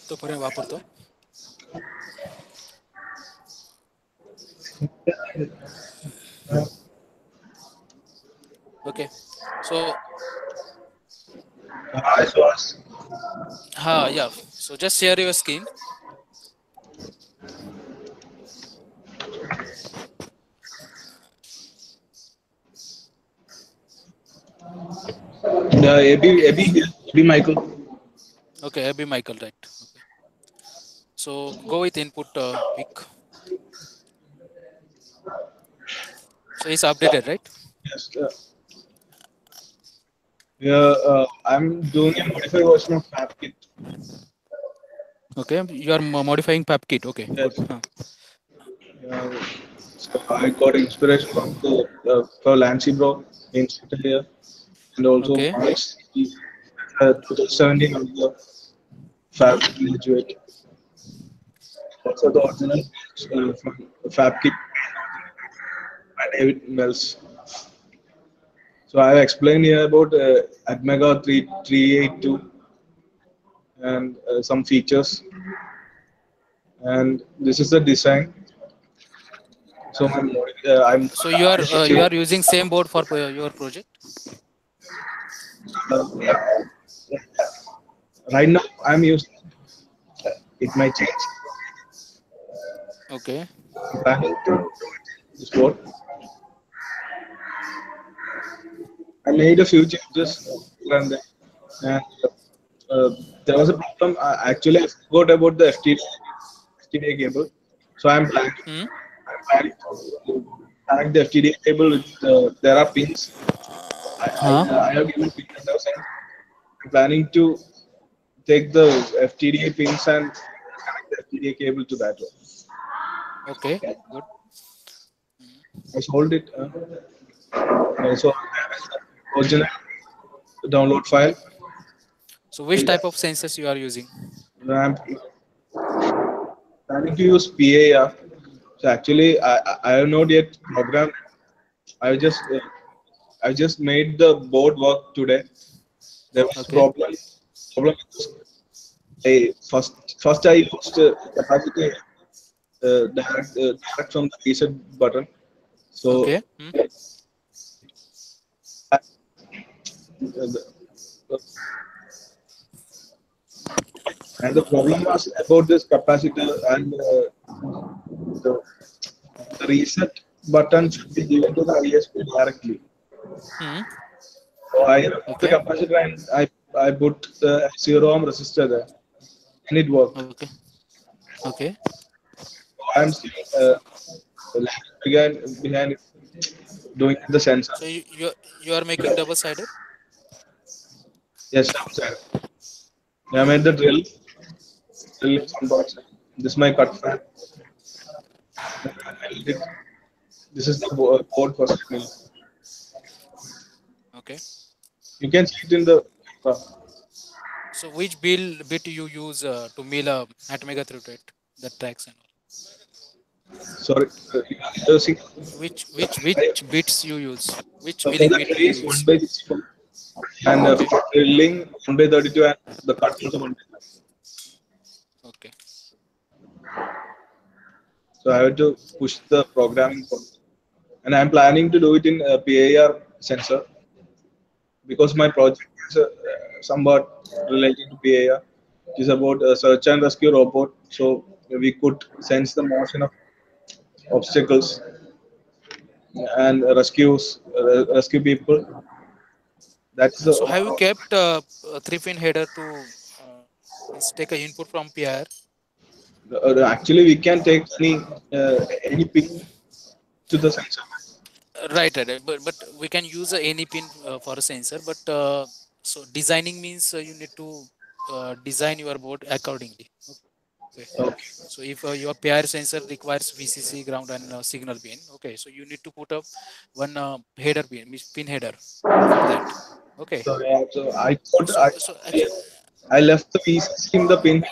तो पर्यंत वापरतो. Okay. So yeah. So just share your screen. AB Michael. Okay, AB Michael, right? Okay. So go with input pick. So it's updated, right? Yes. I'm doing a modified version of FabKit. Okay, you are modifying PubKit. Okay, good. Yes. So I got inspiration from the for Lancy Bro in here, and also Okay, Max, 2017 on the Fab graduate. Also the original from FabKit by David Mills. So I explained here about Atmega 3382 and some features. And this is the design. So so you are using same board for your project. uh, right now I'm using it might change. Okay, I'm planning to do this board. I made a few changes and then, and there was a problem. Actually, I forgot about the FTDA cable. So hmm? planning to connect the FTDA cable with there are pins. Huh? I have given pin numbers and I'm planning to take the FTDA pins and connect the FTDA cable to that one. Okay, good. I sold it. So I have the original download file. So which type of sensors you are using? I'm planning to use PAR. So actually, I have not yet programmed. I just I just made the board work today. There was a Okay, problem because first I used capacity direct from the reset button. So okay. the, and the problem was about this capacitor and the, the reset button should be given to the ISP directly. Hmm. So I removed the Okay, capacitor and I put the 0 ohm resistor there, and it worked. okay, okay. So I'm still behind doing the sensor. So you are making double sided. Yes, outside. I made the drill in some parts. This is my cut fan. This is the board for signal. Okay. You can see it in the. So which bit you use to mill a Atmega through it, the tracks and Sorry, see, all? Which bits you use? Which for milling the bit you trace 1 use? by 64 and Okay, for drilling 1 by 32 and the cut also 1 by 32. okay. So I have to push the programming code. And I'm planning to do it in a PAR sensor because my project is somewhat related to PAR. It is about a search and rescue robot, so we could sense the motion of obstacles and rescue people. That's the So have you kept a 3-pin header to take a input from PIR? actually we can take any pin to the sensor. Right. But we can use any pin for a sensor. But so designing means you need to design your board accordingly. Okay. Okay. So if your PIR sensor requires VCC ground and signal pin, okay, so you need to put up one header pin, means pin header for that. Okay. So, yeah, so I thought So actually, I left the VCC in the pin.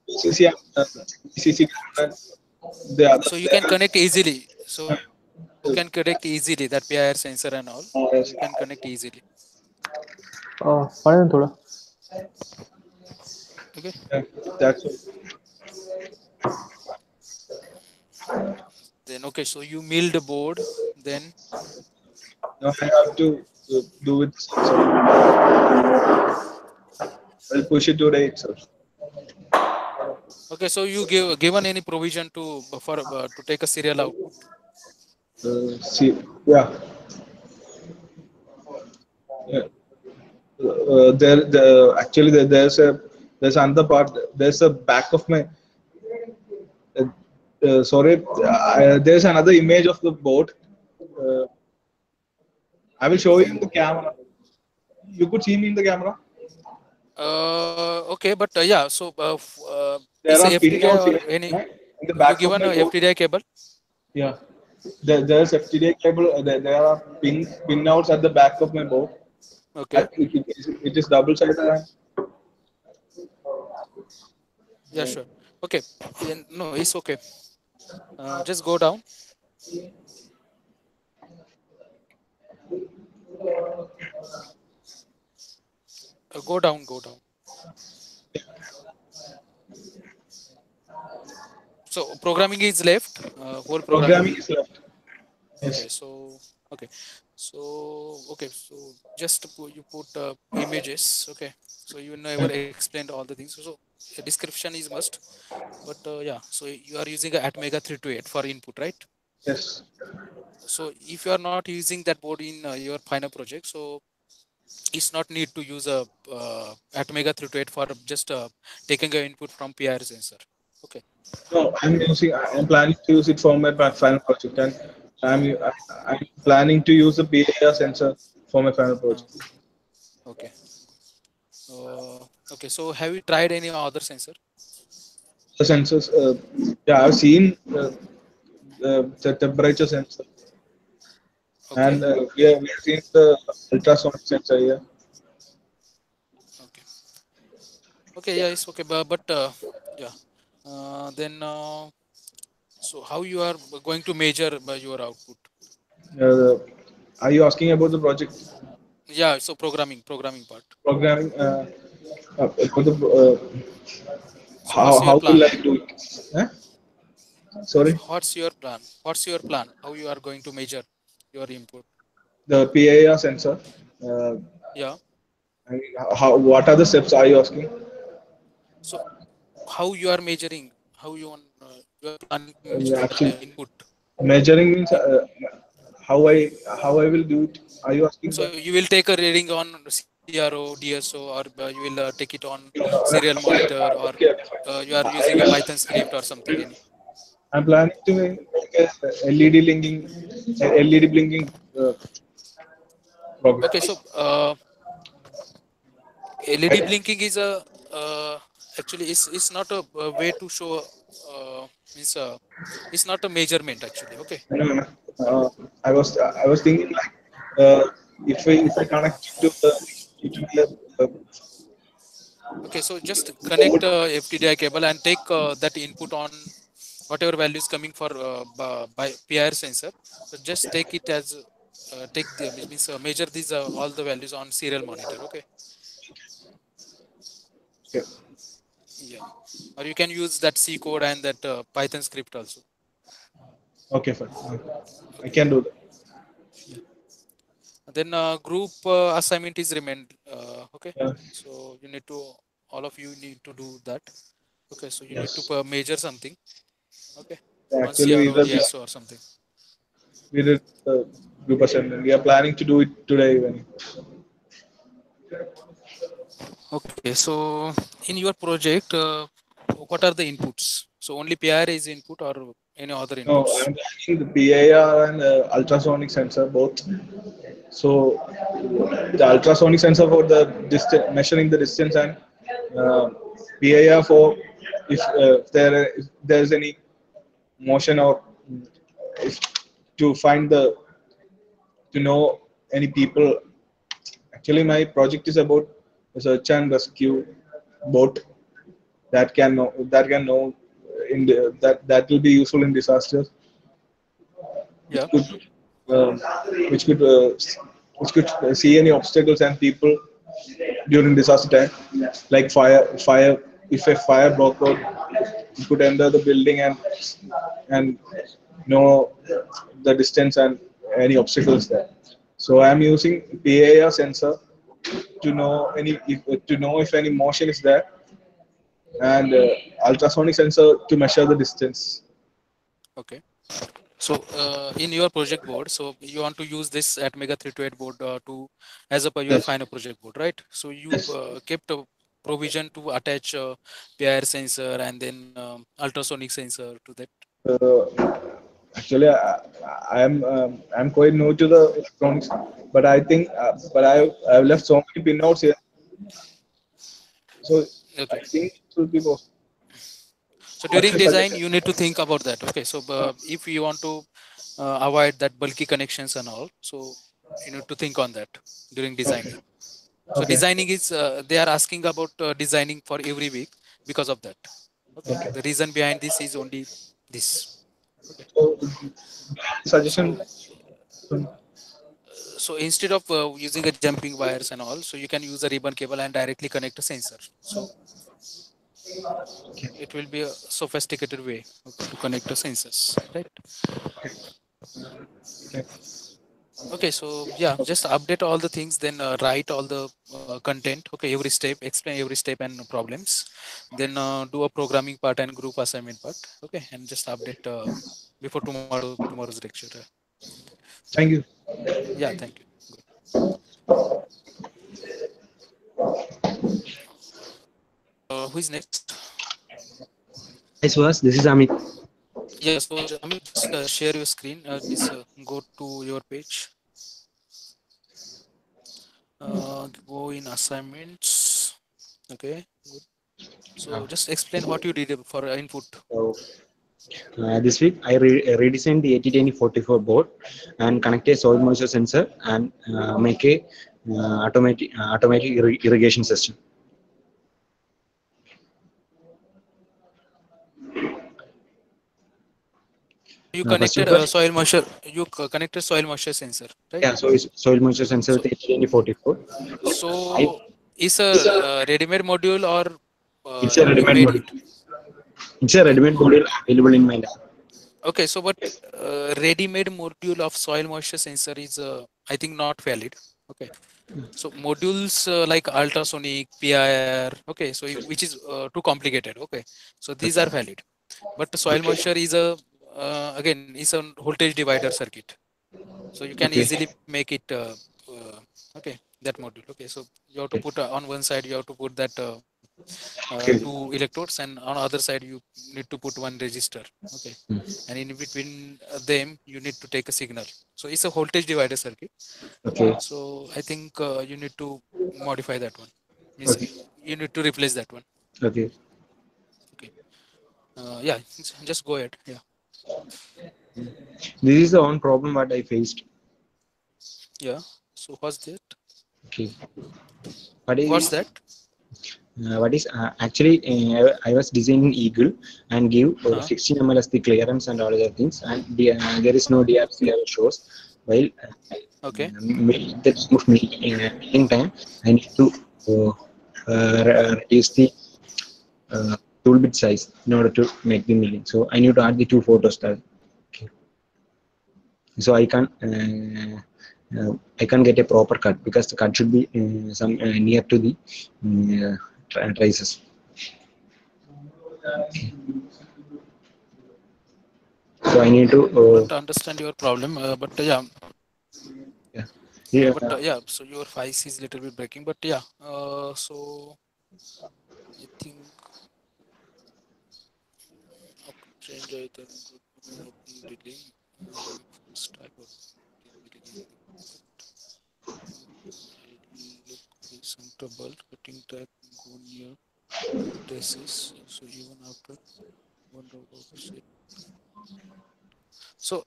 VCC and VCC and the other. so you can connect easily. So Uh, you can connect easily that PIR sensor and all. So you can yes, connect easily. पढ़े थोड़ा. Okay. yeah, that's all. Then okay, so you milled the board. Then Now I have to do with the sensor. I'll push it today itself. okay, so you give given any provision to for to take a serial output. See, yeah, yeah. Actually there's another part. There's a back of my. Uh, Sorry, there's another image of the board. Uh, I will show you Okay. in the camera. You could see me in the camera. Okay, but yeah. So There is are FTDI pinouts or here, any right? In the you back of given my a board. FTDI cable? Yeah, there's FTDA cable. There are pinouts at the back of my board. Okay. It is double sided. Yeah, sure. Okay. No, it's okay. Just go down. Go down. Go down. So programming is left. Whole programming. Programming is left. Okay. Yes. Okay. Okay. So just you put images. Okay. So you never explained all the things. So a description is must. But yeah. So you are using a Atmega 328 for input, right? Yes. So if you are not using that board in your final project, so it's not need to use a Atmega 328 for just taking a input from PIR sensor. Okay. No, I'm planning to use it for my final project, and I'm planning to use the PAR sensor for my final Uh, project. okay. Okay. So have you tried any other sensor? The sensors, yeah, I've seen the temperature sensor, Okay. and we have seen the ultrasonic sensor here. Okay. Okay. Yeah, it's okay. But yeah. Then so how you are going to measure your output? Uh, are you asking about the project Yeah. So programming part. programming? For the, So what's your how will plan? I do it? Eh? Sorry, What's your plan? What's your plan? How you are going to measure your input? the PAR sensor. Uh, Yeah. I mean, what are the steps are you asking? So how you are measuring? How you are planning to measure the Actually, input? measuring means In, how I how I will do it. Are you asking so that? you will take a reading on CRO, DSO, or you will take it on serial monitor, or Okay, okay, you are fine. using a Python script or something. Any. I'm planning to make a LED linking, LED blinking program. Okay, so LED blinking is a actually it's not a way to show means it's not a measurement actually. Okay. Uh, I was thinking like uh, if I connect it to the Okay, so just connect FTDI cable and take that input on whatever value is coming for by PIR sensor. So just take it as take the means measure these all the values on serial monitor. Okay, okay, yeah, or you can use that C code and that Python script also. okay, fine. I Okay, can do that. yeah. Then group assignment is remained. Okay, Yeah. so you need to all of you need to do that. Okay, so you need to Yes. measure something. Okay, on Actually, CRO, DSO or something. we did group assignment. We are planning to do it today even. Okay, so in your project, what are the inputs? So only PIR is input or any other No, inputs? I'm planning the PAR and ultrasonic sensor both. So the ultrasonic sensor for the distance, measuring the distance, and uh, PAR for if there's any motion or if, to find the to know any people. Actually, my project is about a search and rescue boat that can know in that will be useful in disasters, which Yeah. could um, which could see any obstacles and people during disaster time, like fire. If a fire broke out, it could enter the building and know the distance and any obstacles there. So I'm using PAR sensor to know if any motion is there, and ultrasonic sensor to measure the distance. Okay. So in your project board, so you want to use this at Mega 328 board to as a per your Yes. final project board, right? So you Yes. kept a provision to attach PIR sensor and then ultrasonic sensor to that. Uh, Actually, I'm quite new to the electronics, but I think I've left so many pinouts here, so I Okay. think it will be possible. So What's during your design, suggestion? you need to think about that. Okay. So if you want to avoid that bulky connections and all, so you need to think on that during Okay. designing. So Okay. designing is they are asking about designing for every week because of that. Okay. Okay. The reason behind this is only this. Okay. So, suggestion. So instead of using a jumping wires and all, so you can use a ribbon cable and directly connect a sensor. So Okay. it will be a sophisticated way, okay, to connect the sensors, right? Okay. Okay, so yeah, just update all the things, then write all the content. Okay, every step, explain every step and problems. Then do a programming part and group assignment part. Okay, and just update before tomorrow's lecture. Thank you. Yeah, thank you. Good. Who is next? Hi Suhas, this is Amit. Yeah, so Amit, just share your screen. Please go to your page. Go in assignments. Okay, good. So just explain what you did for input. So, this week I redesigned the 802044 board and connect a soil moisture sensor and make a automatic irrigation system. You First connected of all, soil moisture. You connected soil moisture sensor, right? yeah, so it's soil moisture sensor So with 802044. I so is a ready-made module or It's a you ready-made made module. it? It's a Okay. ready-made module available in my lab. Okay. So but ready-made module of soil moisture sensor is I think not valid. Okay. So modules like ultrasonic, PIR, okay, so which is too complicated. Okay, so these are valid, but the soil Okay. moisture is a again is a voltage divider circuit. So you can Okay. easily make it okay, that module. Okay, so you have to Okay. put on one side you have to put that Okay. two electrodes, and on other side you need to put one resistor. Okay, Hmm. and in between them you need to take a signal. So it's a voltage divider circuit. Okay. So I think you need to modify that one. Means Okay. you need to replace that one. Okay. Okay. Yeah, just go ahead. Yeah. This is the one problem what I faced. Yeah. So what's that? Okay. What What's is that? what is actually I was designing Eagle and give Huh? 16 ml as the clearance and all other things, and there is no DRC level shows. While Okay. the time of milling time, I need to reduce the tool bit size in order to make the milling. So I need to add the two photos. Okay. So I can get a proper cut because the cut should be some near to the traces. So I need to Couldn't understand your problem, but yeah, yeah, yeah, but yeah. So your voice is little bit breaking, but yeah. So I think change item open delay. First type of look horizontal cutting track go near. This is so even after one row of shape. So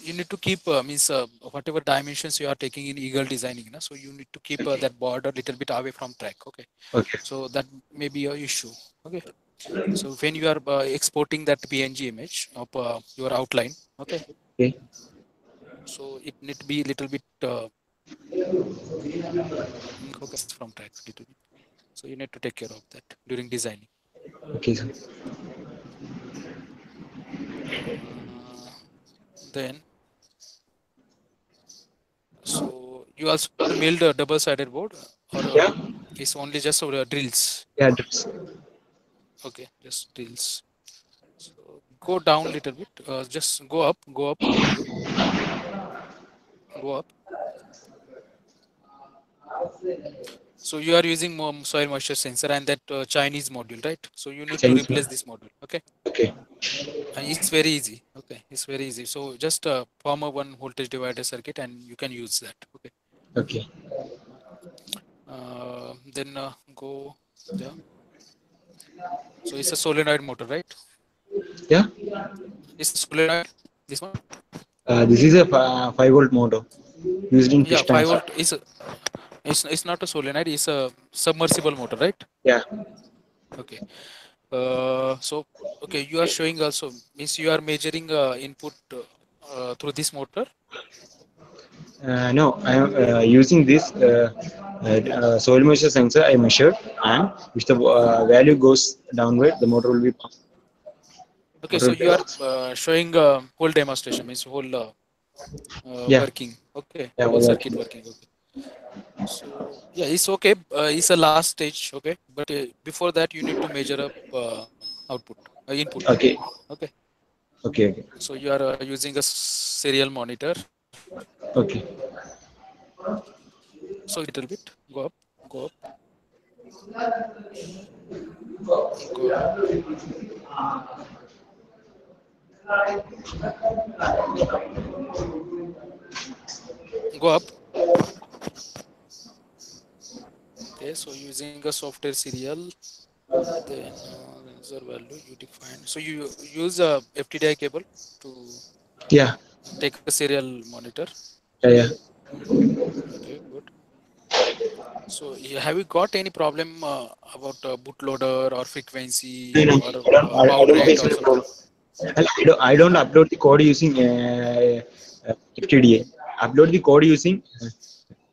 you need to keep means whatever dimensions you are taking in eagle designing, na, so you need to keep Okay. that border little bit away from track. Okay, Okay. so that may be a issue. Okay, so when you are exporting that PNG image of your outline, okay, Okay. so it need to be little bit focus from track little bit. So you need to take care of that during designing. Okay, sir. Then so you also milled a double-sided board, or Yeah. it's only just drills? Yeah. That's, Okay, just drills. So go down little bit. Just go up one view. Go up. So you are using soil moisture sensor and that Chinese module, right? So you need to Chinese replace one. this module. Okay, Okay. and it's very easy. Okay, it's very easy. So just form a one voltage divider circuit and you can use that. Okay. Okay. Then go there. So it's a solenoid motor, right? Yeah. It's a solenoid. This one. This is a 5 volt motor used in Yeah, fish 5 tanks. volt is it's not a solenoid. It's a submersible motor, right? Yeah. Okay. So okay, you are showing also means you are measuring input through this motor. No, I am using this soil moisture sensor. I measured, and if the value goes downward, the motor will be Okay, motor so will you are be showing whole demonstration means whole yeah, working. Okay, yeah, whole all circuit working. working. Okay. So yeah, it's okay. It's a last stage. Okay, but before that you need to measure up output input. Okay, Okay, okay, okay, so you are using a serial monitor. okay, So little bit go up, go up, go up. Okay, so using a software serial, then sensor value you define. So you use a FTDI cable to yeah, take a serial monitor. yeah, yeah. Okay, good. So have you got any problem about bootloader or No, frequency no, or I baud don't rate face or any something? problem. I don't upload the code using FTDA. Upload the code using.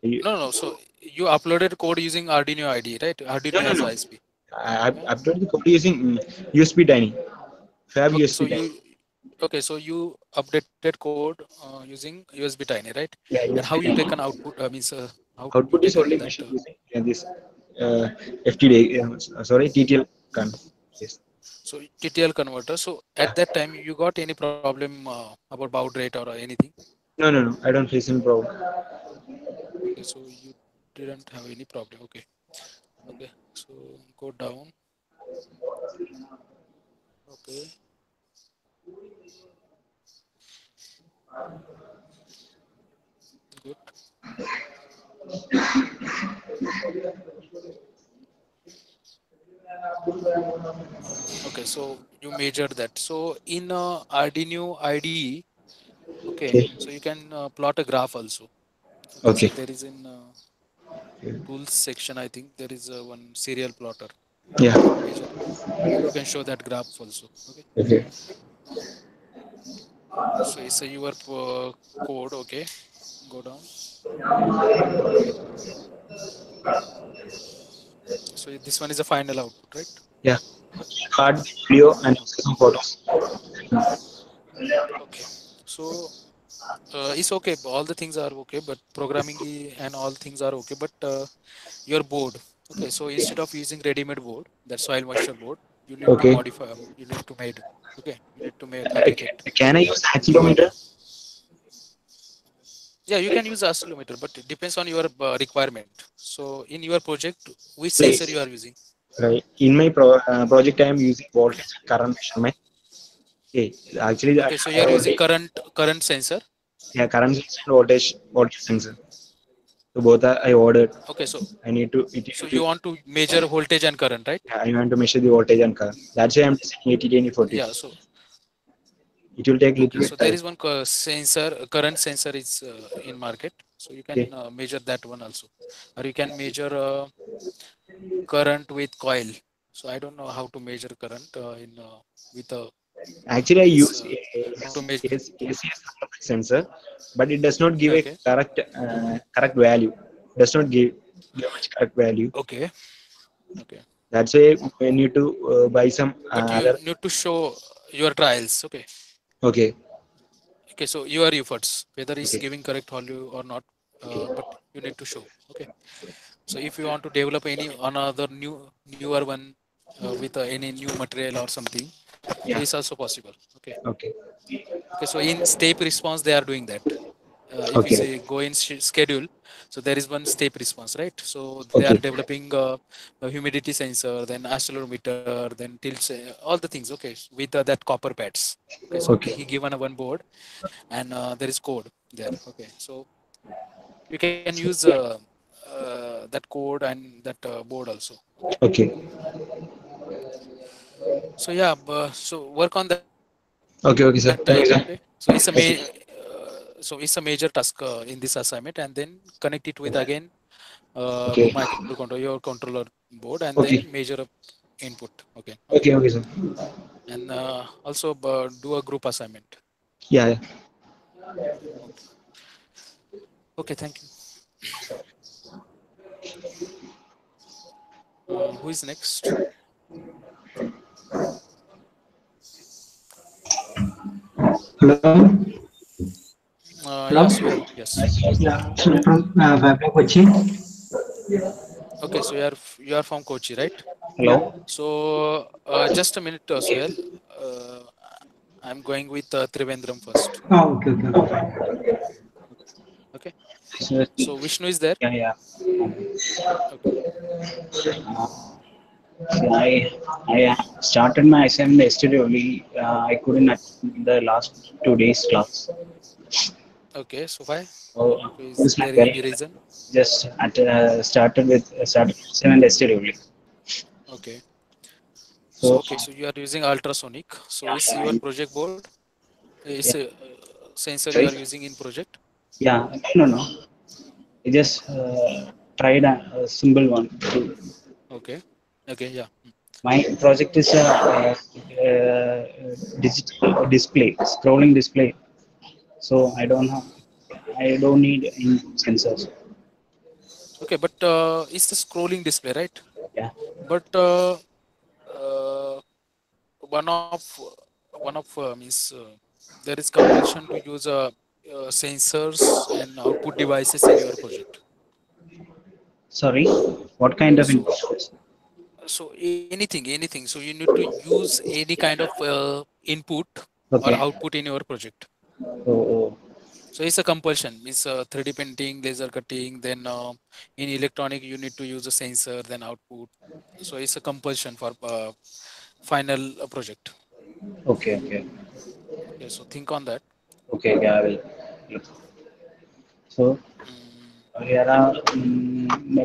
No, no. So you uploaded code using Arduino IDE, right? Arduino No, no, has no. ISP. Yeah. I upload the code using USB Tiny. Fab Okay, so USB Tiny. you updated code using USB Tiny, right? Yeah, And how USB you taken Tiny. output? Means how you Output is taken only that? measured using this uh, FTD, sorry, TTL can. Yes. So TTL converter. So Yeah. at that time, you got any problem about baud rate or anything? No, no, no. I don't face any problem. Okay, so you didn't have any problem. Okay, okay. So go down. Okay, good. Okay, so you measured that. So in Arduino IDE, okay, Okay. so you can plot a graph also. Okay, so Okay. there is in tools section, I think there is one serial plotter. Yeah. You can measure. You can show that graph also. Okay, Okay. so it's a your code. Okay, go down. So this one is the final output, right? Yeah. Card video and some photos. Okay, so it's okay. All the things are okay, but programming and all things are okay. But your board, okay. So instead of using ready-made board, that soil moisture board, you need to Okay. modify. You need to made. Okay, you need to make fabricate. Can I use accelerometer? Yeah, you can use oscillometer, but it depends on your requirement. So in your project, which Like, sensor you are using? right. In my project, I am using voltage current measurement. Okay. Actually, Okay, so you are using current sensor. yeah, current sensor and voltage sensor. So both are, I ordered. Okay, so I need to it, so it, you want to measure voltage and current, right? I want to measure the voltage and current. That's why I'm using 80 Yeah. 44. So It will take okay, little so bit there time. is one sensor, current sensor is in market, so you can Okay. measure that one also, or you can measure current with coil. So I don't know how to measure current in with a Actually, I means use how to measure. ACS sensor, but it does not give a Okay, correct value. Does not give much correct value. okay, okay. That's why we need to buy some But you other. need to show your trials. Okay, Okay. okay. So your efforts, whether it's Okay. giving correct value or not, Okay. but you need to show. Okay. So if you want to develop any another newer one with any new material or something, so Yeah. it's also possible. Okay. Okay. Okay. So in step response, they are doing that. If you Okay. say go in schedule, so there is one step response, right? So they are Okay. developing a humidity sensor, then accelerometer, then tilt, all the things. Okay, with that copper pads. Okay, so Okay. he given a one board and there is code there. Okay, so you can use that code and that board also. Okay, Okay. so yeah, so work on that time. Okay, Okay. Okay, so sir. it's a Thank you, sir. so it's a major task in this assignment, and then connect it with again Okay. microcontroller, your controller board, and then Okay. measure a input. Okay, okay, Okay. Okay, sir. and also do a group assignment. Yeah. Yeah. Okay, okay, thank you. Who is next? Hello. Yeah, Hello. Suhail. Yes. Yeah, so from Fabio Kochi. Okay, so you are from Kochi, right? Yeah. Hello. So just a minute, Suhail. Uh, I'm going with Trivendram first. Oh, okay, okay, okay, fine. Okay. Okay. So, So Vishnu is there. yeah. Yeah. Okay. I started my assignment yesterday only. I couldn't attend the last 2 days class. Okay. So why? So So is it's there like well, any reason? just started assignment yesterday only. Okay. So So okay. So you are using ultrasonic. So yeah, is your project board is yeah. sensor you are Sorry. using in project? Yeah, no. I just tried a simple one. Okay. Okay. Yeah. My project is digital display, scrolling display. So I don't need any sensors. Okay. But it's the scrolling display, right? Yeah. But uh, one of means there is compulsion to use sensors and output devices in your project. Sorry. What kind of So inputs? anything, so you need to use any kind of input or Okay. output in your project. Oh. So it's a compulsion. It's 3D printing, laser cutting, then in electronic you need to use a sensor, then output. So it's a compulsion for final project. Okay. Okay, so think on that. Okay. Yeah, I will. Look. So Mm, here are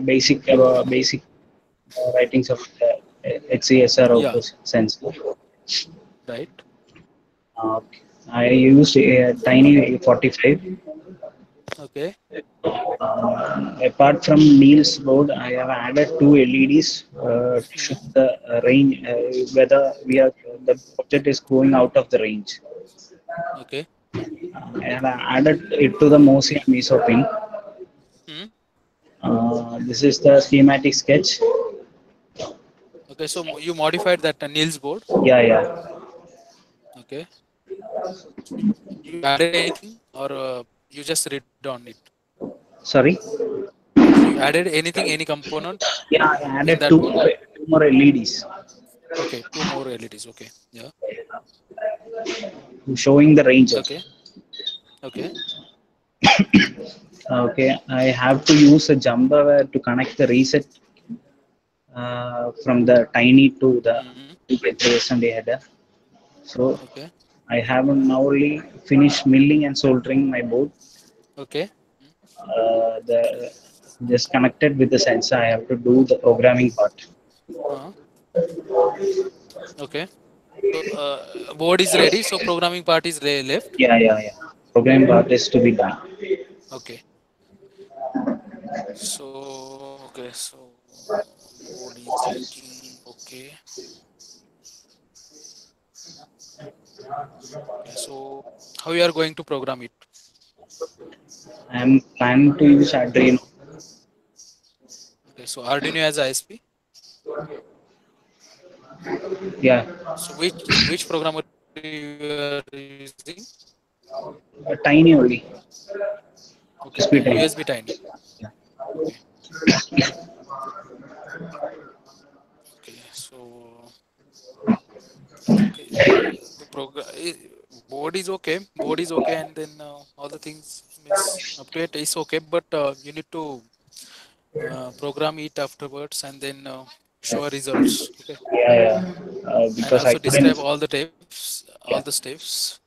basic writings of HCSR yeah, output sensor. right. Okay. I used a tiny 45. Okay. Apart from Neil's board, I have added two LEDs to show Hmm. the range, whether the project is going out of the range. Okay. I have added it to the Mosi and Miso pin. Hmm. This is the schematic sketch. Okay. So you modified that Niels board. Yeah. Okay. You added anything or you just read on it? Sorry. You added anything, any component Yeah, I in added that board? two more LEDs Okay. Two more LEDs. Okay. Yeah. showing the range also. Okay. Okay. Okay, I have to use a jumper wire to connect the reset from the tiny to the Hmm. 2x3 SMD header. So Okay. I have now only finished milling and soldering my board. Okay. The just connected with the sensor. I have to do the programming part. Uh, okay. So board is ready. So programming part is left. Yeah, yeah, yeah. Programming part is to be done. Okay. So okay. So board is working. Okay. Okay. So how you are going to program it? I am planning to use Adreno. Okay. So Arduino as ISP. Yeah, So which programmer you are using? tiny only. Okay. USB tiny. USB Tiny. Okay. Okay. So okay. The program board is okay. Board is okay, and then all the things means up to it is okay. But you need to program it afterwards and then show results. Okay. Yeah, yeah. And Because I also describe couldn't. all the steps, all the Yeah. steps.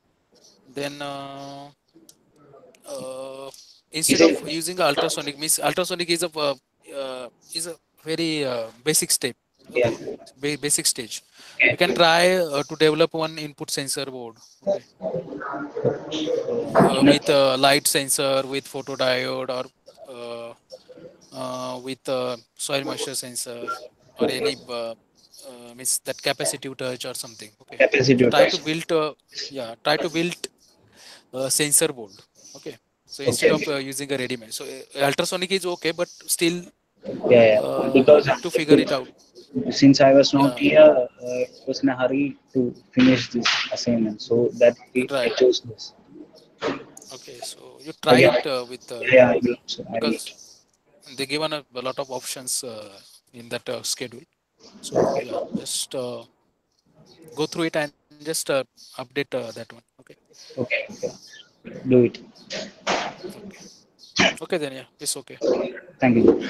Then Is instead of it? using ultrasonic, means ultrasonic is a very basic step. Yeah. Okay, basic stage. You can Okay. try to develop one input sensor board. Okay, No, with a light sensor, with photodiode, or with soil moisture sensor, or any means that capacitive touch or something. Okay, so capacitive try to touch. build try to build sensor board. Okay, so instead Okay. of using a ready-made, so ultrasonic is okay, but still Yeah, yeah. you Because need to figure it out. since I was not Yeah, here, I was in a hurry to finish this assignment, so that I right. chose this. Okay, so you But try yeah, it with yeah, I will. So I will. because they given a lot of options in that schedule. So yeah, just go through it and just update that one. Okay, Okay, yeah, okay. Do it. okay, okay, then yeah, it's okay. Thank you.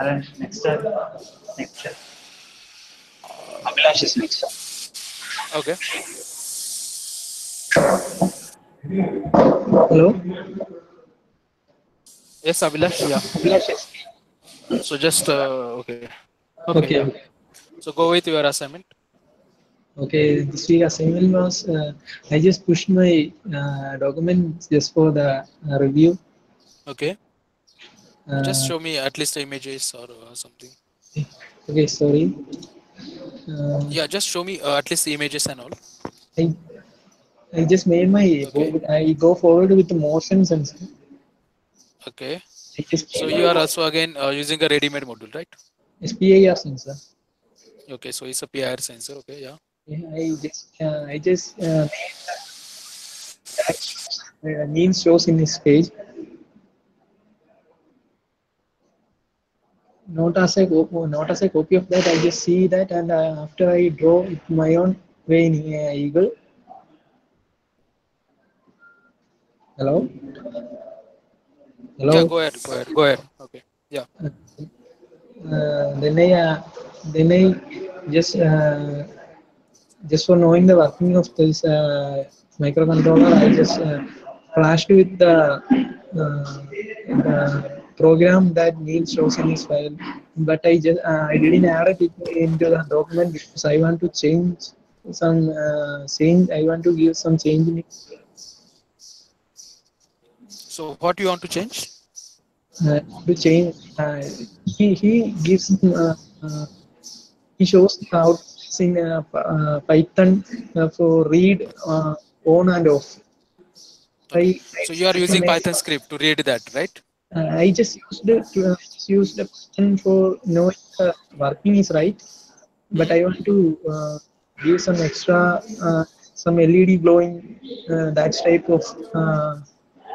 Alright, next step. Next step. Abhilash is next. Okay, Hello. yes, Abhilash, yeah. Abhilash is. So just okay, okay, Okay. yeah. So go with your assignment. Okay. This week assignment was I just pushed my document just for the review. Okay, just Uh, show me at least images or something. okay. Sorry. Uh, Yeah, just show me at least the images and all. I I just made my Okay, board. I go forward with the motion sensor. okay. I just So you are also again using a ready-made module, right? SPIR sensor. Okay, so it's a PIR sensor. Okay, yeah. Yeah, I just means shows in this page. Not as a copy of that. I just see that, and after I draw it my own way in Eagle. Hello, Yeah, hello. go ahead, go ahead, go ahead. Okay, yeah. Then I just just for knowing the working of this microcontroller, I just flashed with the program that Neil shows in his file. But I didn't add it into the document because I want to change some change. I want to give some change in it. So what you want to change? To change. He gives he shows how to in Python for read on and off. Okay, I so you are just using made, Python script to read that, right? I just used the Python for knowing the working is right, but Hmm. I want to give some extra some LED glowing that type of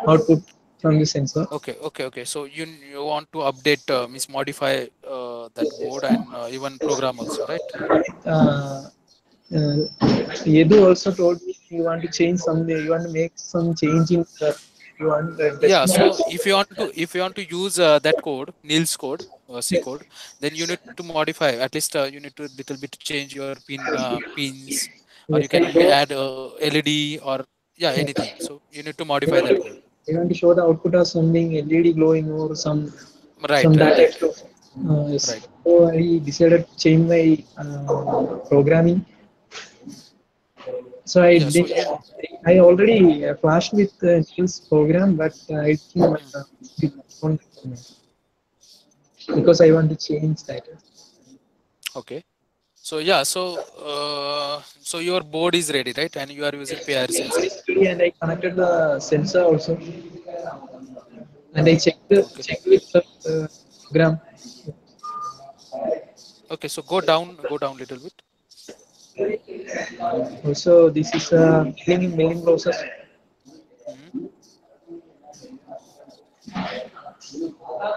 output from the sensor. Okay, okay, okay. So you want to update, means modify that board and even program also, right? Uh, uh, Yedu also told me you want to change something, you want to make some change in the, you want the Yeah. So decimal. if you want to use that code, Nils code, C code, then you need to modify. At least you need to little bit change your pins, or you Yes, can add LED or yeah anything. So you need to modify that code. I want to show the output of something LED glowing or Right, some right, that right, type of. Yes. right. So I decided to change my programming. So I Yeah, so did. you I already flashed with Neil's program, but I didn't mm, with my own document because I want to change that. okay. So yeah, so your board is ready, right? And you are using PIR sensor. Basically, and I connected the sensor also, and I Okay. checked with the program. Okay, so go down little bit. Also, this is a milling process. Hmm.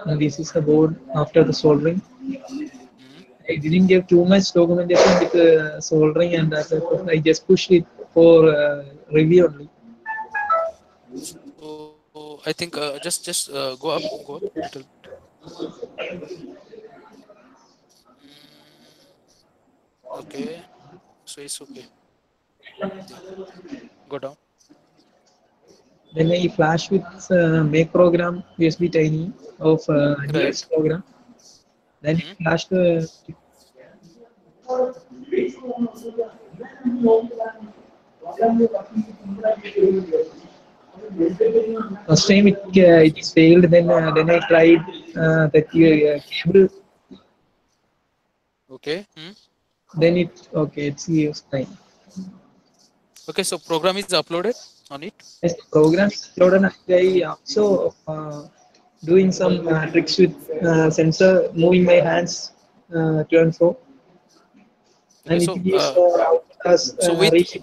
And this is the board after the soldering. Hmm. I didn't give too much documentation with soldering and that. I just pushed it for review only. So I think just go up little bit. Mm, okay, so it's okay. Yeah, go down. Then I flash with make program USB tiny of Neil's Right. program. Then Hmm. I flashed first time it is failed. Then I tried that cable. Okay. Hmm. Then it okay. It's used fine. Okay, so program is uploaded on it. Yes, the program is uploaded. I also doing some tricks with sensor, moving my hands to and fro, Okay, and it so gives us so with reach.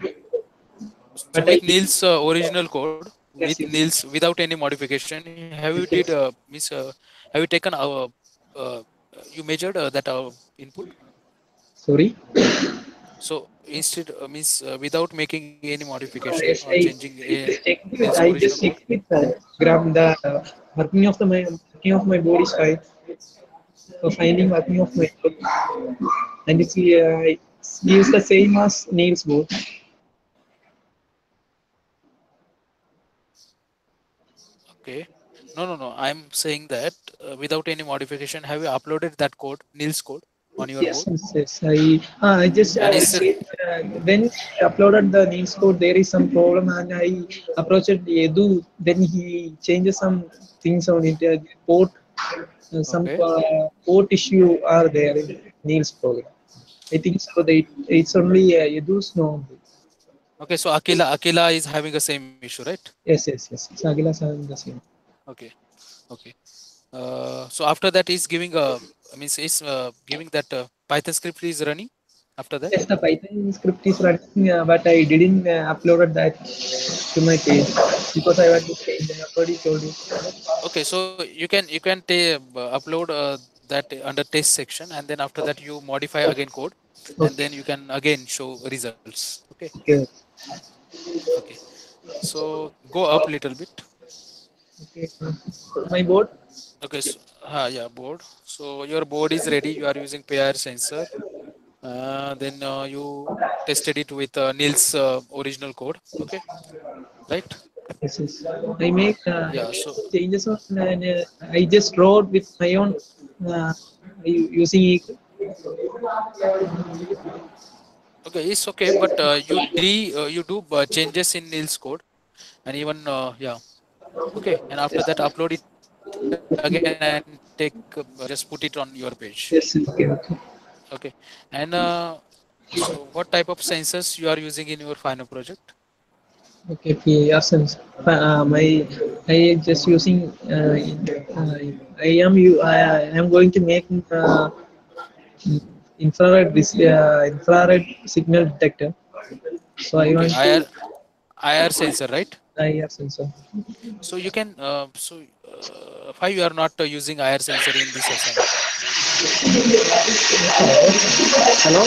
so But with I Neil's original code, with yes, yes. Neil's without any modification, have you did Yes, yes. means have you taken our uh, you measured that input? Sorry. So instead means without making any modification or Yes, changing Neil's I original just code. checked with gram the working of my body is fine. So finding working of my body, and it gives the same as nails board. Okay. No. I'm saying that without any modification, have you uploaded that code, Neil's code, on your Yes, board? yes, yes. I just And is checked, when I uploaded the names code, there is some problem, and I approached Edu. Then he changes some things on it. Port, some okay. port issue are there in Neil's program. I think so. It's only Edu's no. Okay. So Akila is having the same issue, right? Yes, yes, yes. Sagila San the same. Okay. Okay. So after that, he's giving means he's giving that Python script is running. After that. Yes, the Python script is running, but I didn't upload that to my page because I want to change. I already told you. Okay. So you can upload that under test section, and then after that you modify again code, and Okay. then you can again show results. Okay. Okay. Okay. So go up little bit. Okay. My board. Okay. So yeah, board. So your board is ready. You are using PIR sensor. Then you tested it with Neil's original code. Okay. Right. Yes, yes. I Yeah. made So some changes on, and I just wrote with my own uh, using it. okay, it's okay. But you do changes in Neil's code, and even yeah. Okay. And after that, upload it again and take just put it on your page. Yes, okay, okay. Okay. And so what type of sensors you are using in your final project? Okay, PAR sense. I just using. I am going to make infrared signal detector. So I Okay. want to IR sensor, right? IR sensor. So you can why you are not using IR sensor in this assignment? Hello.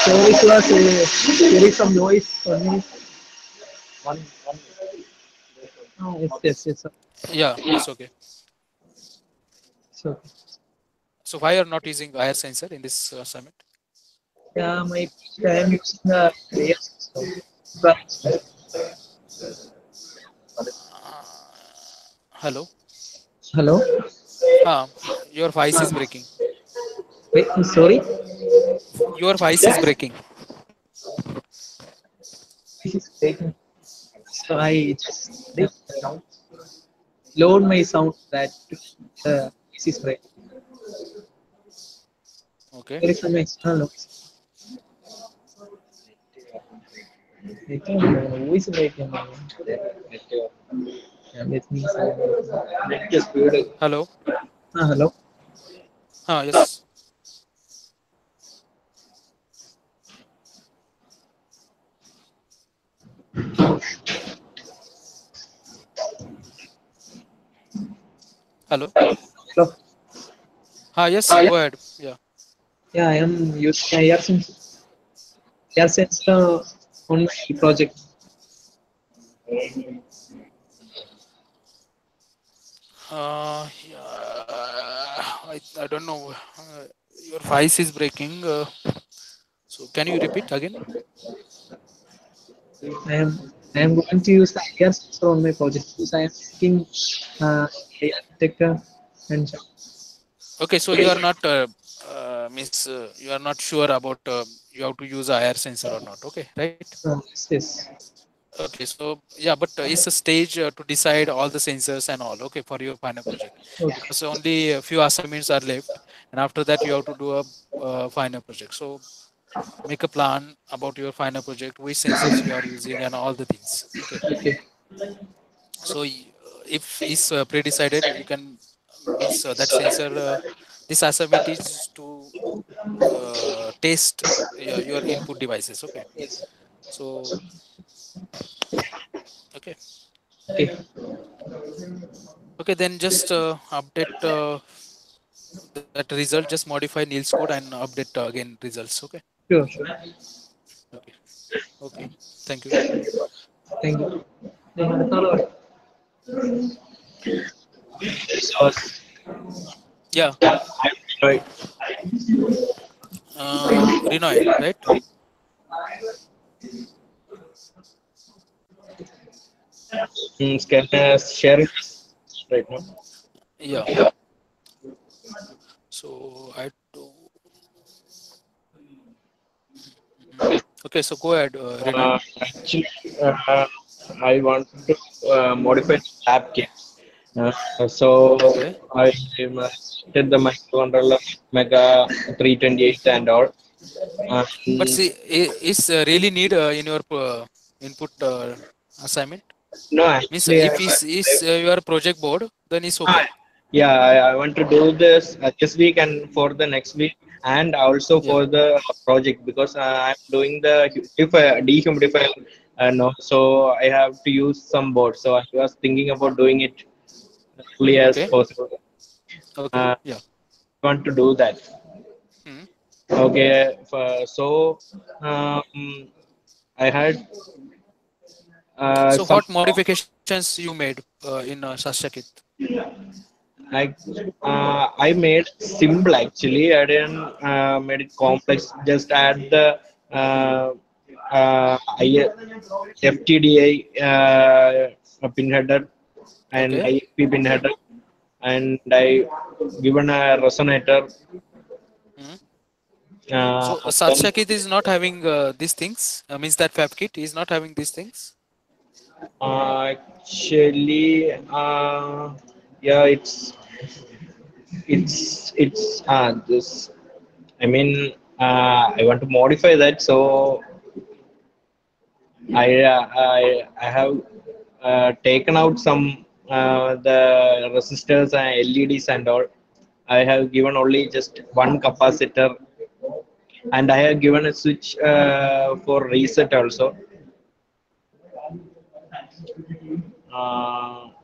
Sorry, class. There is some noise. 1 minute. Oh, yes, yes, yes. Yeah, it's okay. So, So why you are not using IR sensor in this assignment? yeah, I am using the layer system. Right. Hello. Hello. Your voice is breaking. Wait, sorry. Your voice is breaking. This is taking. So I just load my sound that this is break. Okay. There is some external noise. I think who is breaking? Yeah, let me see. Hello. Hello. Yes. Hello. Hello. Yes. Go ahead. Yeah. Yeah, I am using air sensor on my project. I don't know. Your voice is breaking. So can you repeat again? I am going to use the air sensor on my project because I am taking AI detector and Okay. So you are not means you are not sure about you have to use a IR sensor or not. Okay. Right. yes, yes. Okay. So yeah, but it's a stage to decide all the sensors and all. Okay, for your final project, Okay, because only a few assignments are left, and after that you have to do a final project. So make a plan about your final project, which sensors you are using, and all the things. Okay. okay, So if is pre-decided, you can means that sensor. This assignment is to test your input devices. Okay. yes, So okay. okay, Okay, then just update that result. Just modify Niels code and update again results. Okay. sure, sure. Okay. Okay. Thank you. Thank you. Hello. So, Yeah. right. Renoy, right? Can share it right now. Yeah. So I do. Mhm. Okay. So go ahead, Renoy. Actually, I want to modify the tab kit. So Okay. I did the microcontroller Mega 328 and all. But And see, is really need in your input assignment. no, Means actually, if is your project board, then it's okay. yeah, I want to do this this week and for the next week, and also Yeah. for the project because I'm doing the dehumidifier. No, so I have to use some board. So I was thinking about doing it as early as Okay. possible. Okay. Uh, Yeah. want to do that. Mhm. Okay, so um, I had So some. what modifications you made in Sashakit? I made simple actually. I didn't made it complex. Just add the uh, FTDI pin header and Okay. IFP pin header, and I given a resonator. Mhm. Uh, So then Satya Kit is not having these things. Means that Fab Kit is not having these things. actually, yeah, it's this. I mean, I want to modify that, so I have taken out some the resistors and LEDs and all. I have given only just one capacitor, and I have given a switch for reset also.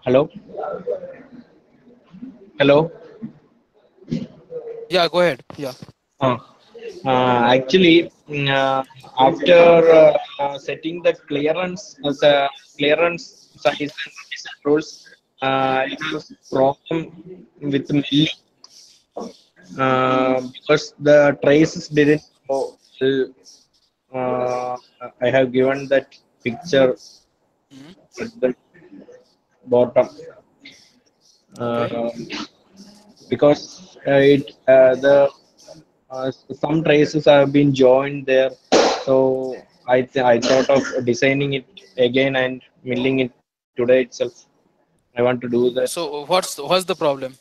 Hello, hello. Yeah. Go ahead. Yeah. Uh, actually, after setting the clearance as a clearance size and reset rules, I have problem with milli because the traces didn't go well. I have given that picture. Mhm. bottom. Okay. Uh, because it the some traces have been joined there, so I thought of designing it again and milling it today itself. I want to do that. So what's the problem?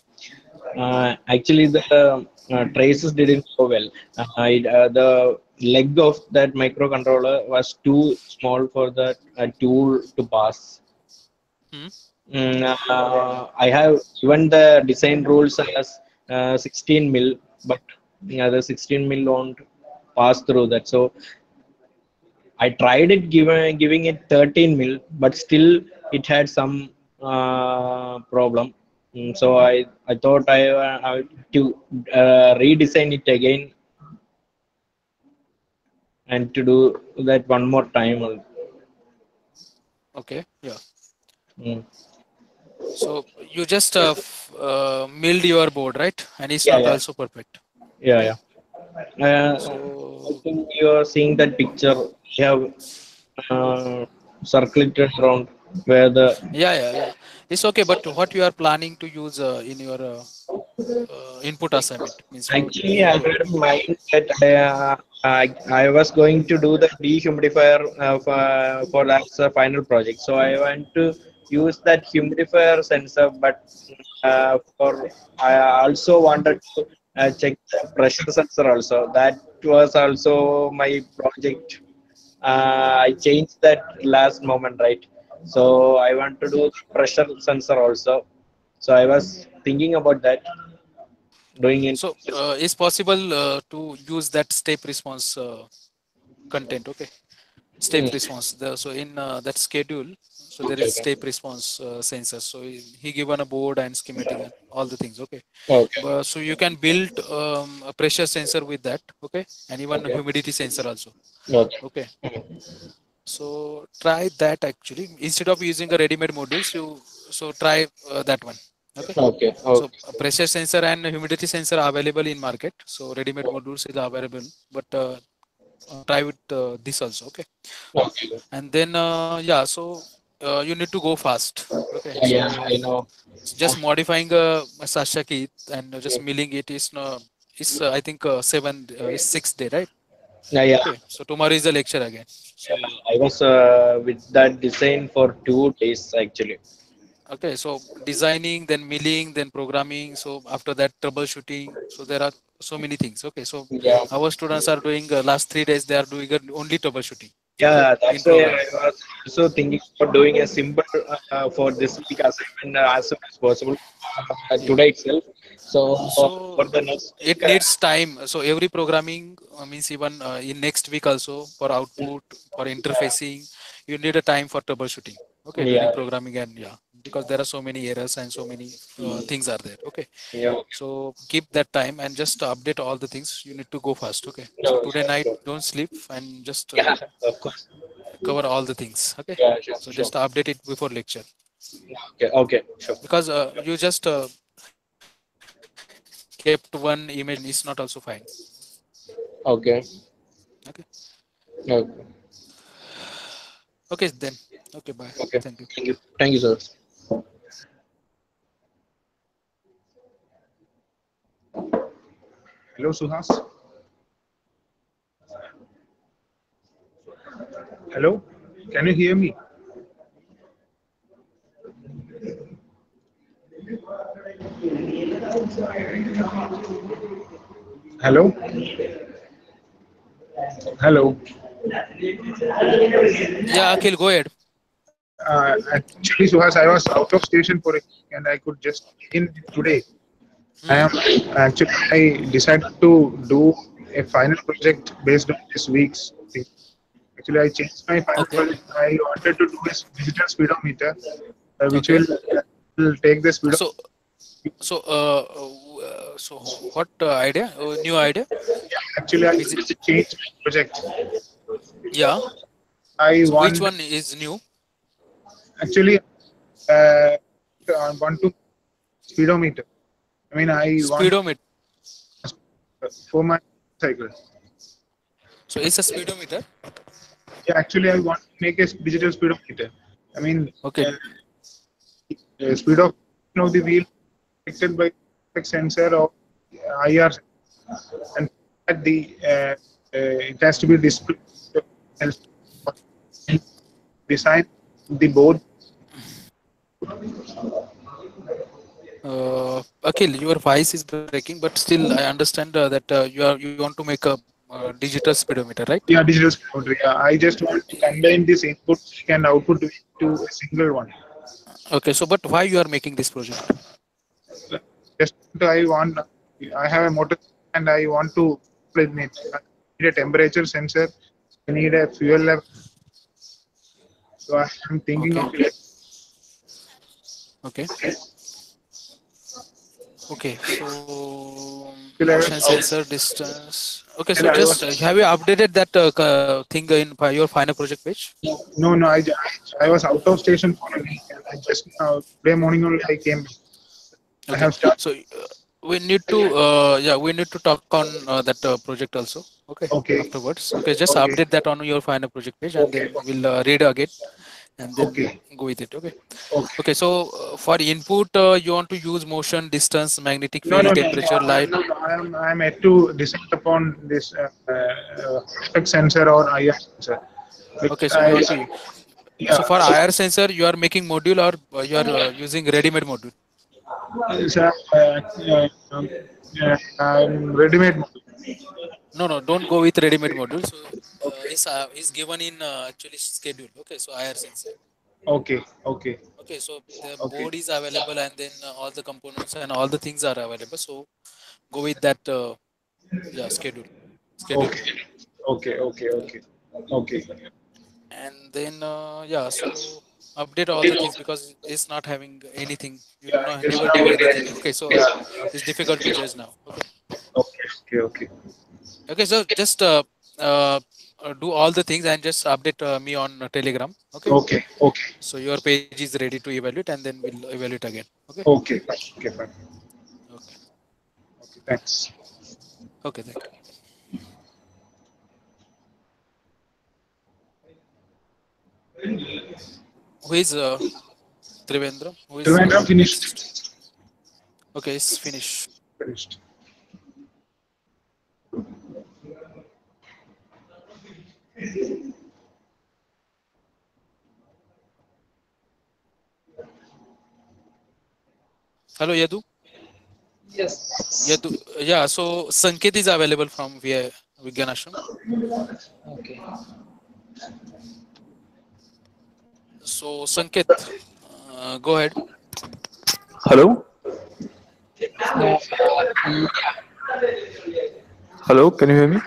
Actually, the traces didn't go well. The leg of that microcontroller was too small for the tool to pass. Hmm? I have even the design rules as 16 mil, but the 16 mil won't pass through that. So I tried it giving it 13 mil, but still it had some problem. So I thought I to redesign it again and to do that one more time. Okay. Yeah. Mm. So you just milled your board, right? And it's Yeah, not yeah, also perfect. yeah, Okay. yeah. I So think you are seeing that picture. We have circulated around where the yeah, yeah, yeah. It's okay. But what you are planning to use in your input assignment means what actually you I told. had in mind that I was going to do the dehumidifier for as a final project. So I want to use that humidifier sensor, but for I also wanted to check the pressure sensor also. That was also my project. I changed that last moment, right? So I want to do pressure sensor also. So I was thinking about that, doing it. So it's possible to use that step response content. Okay. Step Mm, response. So in that schedule, so there okay, is okay, step response sensor. So he given a board and schematic and all the things. Okay. okay, But so you can build a pressure sensor with that. Okay. And even a okay, humidity sensor also. okay. Okay. Mm, So try that actually. Instead of using a ready-made modules, you so try that one. Okay. okay, So okay, a pressure sensor and humidity sensor are available in market. So ready-made modules is available, but try with this also. Okay. okay. And then yeah, so you need to go fast. Okay. Yeah, yeah, So I know. just modifying a Sasha kit and just milling it is no. It's I think it's 6 day, right? Yeah, yeah. Okay. So tomorrow is the lecture again. So I was with that design for 2 days actually. okay, so designing, then milling, then programming. So after that, troubleshooting. So there are so many things. Okay, so Yeah, our students are doing last 3 days. They are doing only troubleshooting. Okay, yeah. in That's why program. I was also thinking about doing a simple for this week assignment as soon as possible Yeah. today itself. So for So the next it week, needs time. So every programming means even in next week also for output, for interfacing, you need a time for troubleshooting. Okay, during yeah, programming and yeah, because there are so many errors and so many things are there. Okay. yeah. So keep that time and just update all the things. You need to go fast. Okay. So No, today sure, night sure. don't sleep and just Yeah, of course. cover all the things. Okay. Yeah, sure, So sure. just update it before lecture Okay, okay, sure. because you just kept one image and it's not also fine. Okay, Okay. okay, Okay then. Okay. Bye. okay. Thank you. Thank you, sir. Hello, Suhas. Hello, can you hear me? Hello, hello. Yeah, Akhil, go ahead. Actually, Suhas, I was out of station for a week and I could just in today. I am Hmm? actually I decided to do a final project based on this week's thing. Actually, I changed my final Okay. project. I wanted to do a digital speedometer, which Okay. will take the speed of. So so what idea? New idea? Actually, I Is it? changed my project. Yeah. I So which want one is new? actually I want to speedometer. I mean, I want Speedometer. for my cycle. So it's a speedometer. Yeah, actually, I want to make a digital speedometer. I mean, Okay. uh, speed of the wheel detected by sensor or IR, and at the it has to be displayed beside the board. Okay, your voice is breaking, but still I understand that you want to make a digital speedometer, right? Yeah, digital boundary. I just want to combine this input and output to a single one. Okay, so but why you are making this project? Just I want, I have a motor and I want to plug in it. I need a temperature sensor. I need a fuel level. So I'm thinking Okay, of it. okay, okay. So Fuel level. motion sensor distance. Okay, so And I just was have you updated that thing in your final project page? no, I was out of station for a week, and I just today morning only I came. I Okay, have started. so we need to yeah, we need to talk on that project also. Okay, Okay, afterwards. Okay, just okay, update that on your final project page, and okay, then we'll read again and then okay, go with it. Okay. okay. Okay, so for input, you want to use motion, distance, magnetic No, field, no, no, no. temperature, light. I'm yet to decide upon this effect sensor or IR sensor. Okay, Because so you want to. yeah, So for IR sensor, you are making module or you are using ready-made module. it's a, ready-made model. No, no, don't go with ready-made module. So is given in actually schedule. Okay, so IR sensor. Okay, okay, Okay, so the okay, board is available and then all the components and all the things are available. So go with that. Yeah, schedule okay, board. okay, okay, okay, okay, And then yeah, so update all the things because it's not having anything. You do not never do anything. Okay, so it's difficult to judge now. Okay, okay, okay, okay, so just do all the things and just update me on Telegram. Okay, okay, okay, so your page is ready to evaluate and then we'll evaluate again. Okay, okay, fine, okay, fine. okay, Okay, thanks. okay, thank you. Who is Trivendra? Who is Trivandrum next? finished. Okay, it's finished. Finished. Hello, Yadu. Yes. Yadu. Yeah, so Sanket is available from via Vigyan Ashram. Okay. So Sanket, go ahead. Hello? Uh, yeah. Hello, can you hear me?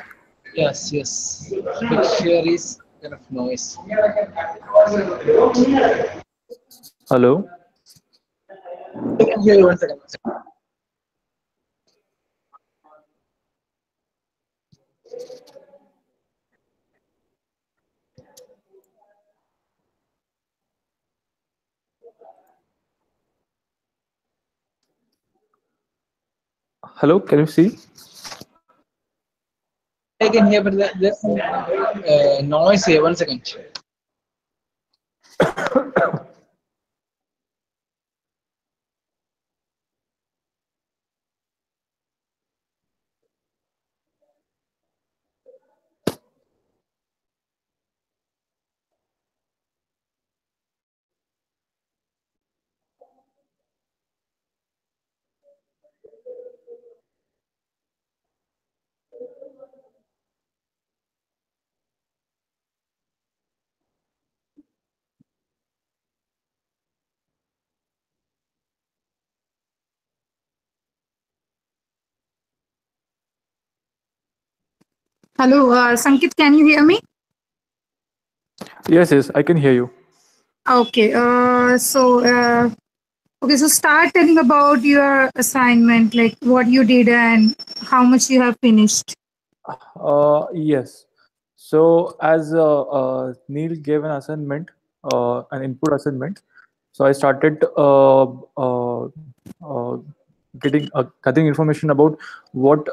Yes. Yes. But here is kind of noise. Hello? I can hear you. One second. Hello, can you see? I can hear, but there's some noise here. One second. Hello, Sankit, can you hear me? Yes, yes, I can hear you. Okay, okay, so start telling about your assignment, like what you did and how much you have finished. Yes. So as Neil gave an assignment, an input assignment, so I started uh, gathering information about what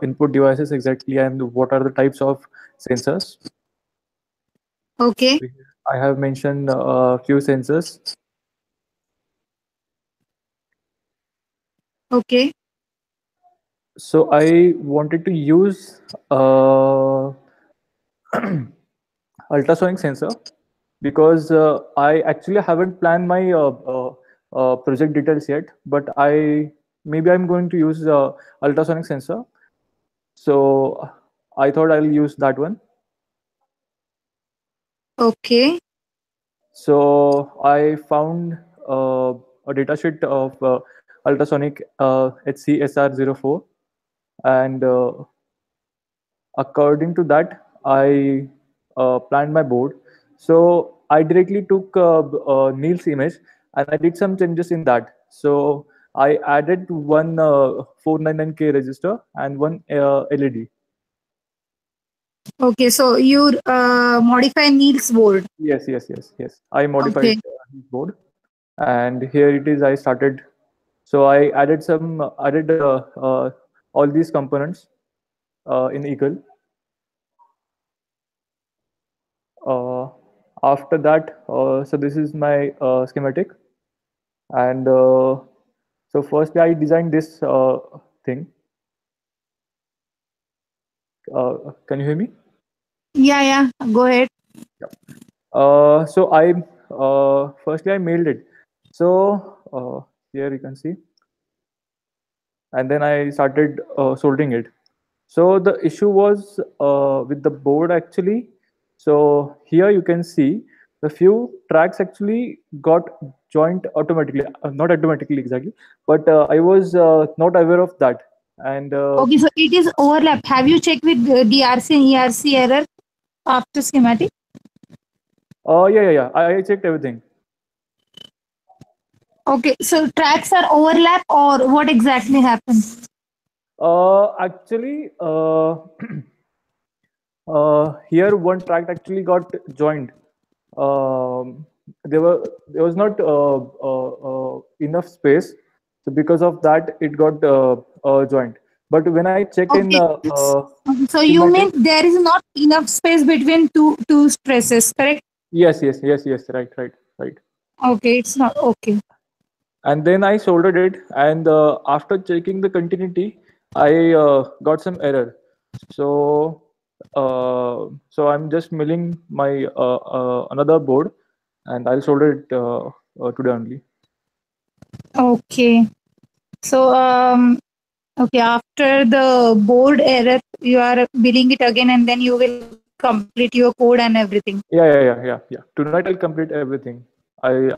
input devices exactly and what are the types of sensors. Okay, I have mentioned a few sensors. Okay. So I wanted to use ultrasonic sensor because I actually haven't planned my project details yet, but I maybe I'm going to use ultrasonic sensor. So I thought I'll use that one. Okay. So I found a datasheet of ultrasonic HCSR04, and according to that, I planned my board. So I directly took Neil's image and I did some changes in that. So I added one 499K register and one LED. Okay. So you modify Neil's board. Yes, yes, yes, yes. I modified Okay. his board, and here it is. I started. So I added all these components in Eagle. Uh, After that, so this is my schematic, and so firstly I designed this thing. Can you hear me? Yeah. Yeah. Go ahead. So I firstly I mailed it. So here you can see, and then I started soldering it. So the issue was with the board actually. So here you can see the few tracks actually got joined automatically, not automatically exactly, but I was not aware of that. And Okay. So it is overlap. Have you checked with DRC and ERC error after schematic? yeah, yeah, yeah. I checked everything. Okay. So tracks are overlap or what exactly happens? Actually, here one track actually got joined. There was not enough space, so because of that it got joined. But when I checked in Okay. So you schematic, mean there is not enough space between two stresses, correct? yes, yes, yes, yes, right, right, right. Okay. It's not okay. And then I soldered it, and after checking the continuity, I got some error. So so I'm just milling my another board, and I'll solder it today only. Okay. So okay, after the board error, you are billing it again, and then you will complete your code and everything. Yeah, yeah, yeah, yeah, yeah. Tonight I'll complete everything. I'll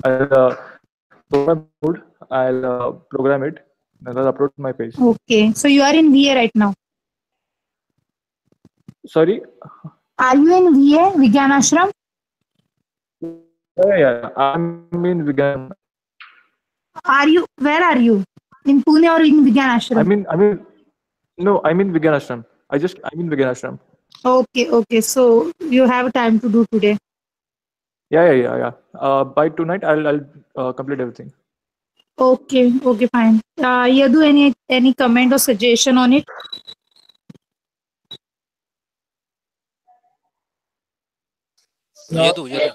solder my board. I'll program it, and I'll upload to my page. Okay. So you are in VA right now. Sorry. Are you in VA, Vigyan Ashram? Yeah, yeah, yeah. I'm in Viganashram right now. Are you? Where are you? In Pune or in Vigyan Ashram? No, I'm in Viganashram. I'm in Viganashram. Okay. Okay. So you have time to do today. Yeah, yeah, yeah, yeah. By tonight, I'll complete everything. Okay. Okay. Fine. Yadu, any comment or suggestion on it? No, Yadu, yeah.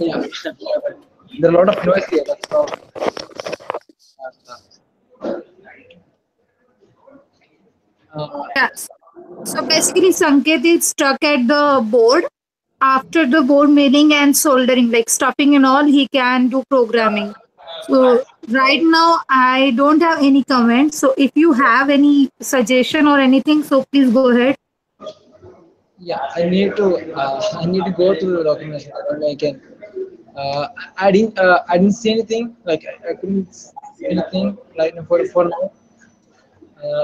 yeah, there are a lot of noise here. That's all. Yeah. So basically, Sanket is stuck at the board. After the board mailing and soldering, like stuffing and all, he can do programming. So right now, I don't have any comments. So if you have any suggestion or anything, so please go ahead. Yeah, I need to go through the documentation. Then I can. I didn't see anything. Like I couldn't see anything right now for now.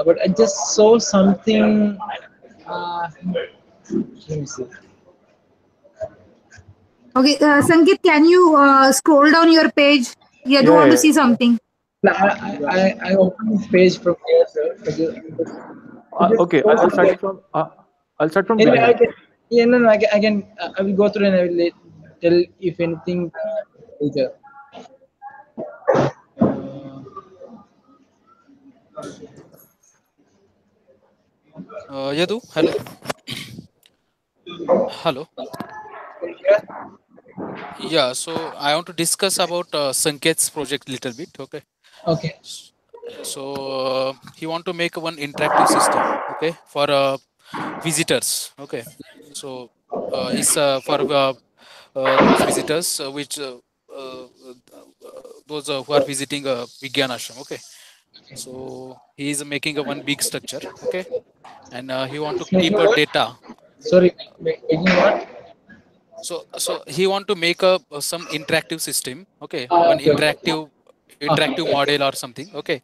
But I just saw something. Let me see. Okay, Sanket, can you scroll down your page? Yeah, do Yeah, want yeah, to see yeah. something? I opened this page from here, sir. I just Okay, saw something. I'll start from Anyway, I beginning. can. Yeah, no, no, I will go through and I will tell if anything later. Yadu, hello. Hello. Yeah, so I want to discuss about Sanket's project little bit. Okay. Okay. So he want to make one interactive system, okay, for visitors, okay. So is for those visitors those who are visiting Vigyan Ashram, okay. So he is making a one big structure, okay, and he want to Making keep a what? data. Sorry, making what? So he want to make some interactive system, okay, Ah, one okay, okay. interactive Okay, model or something, okay,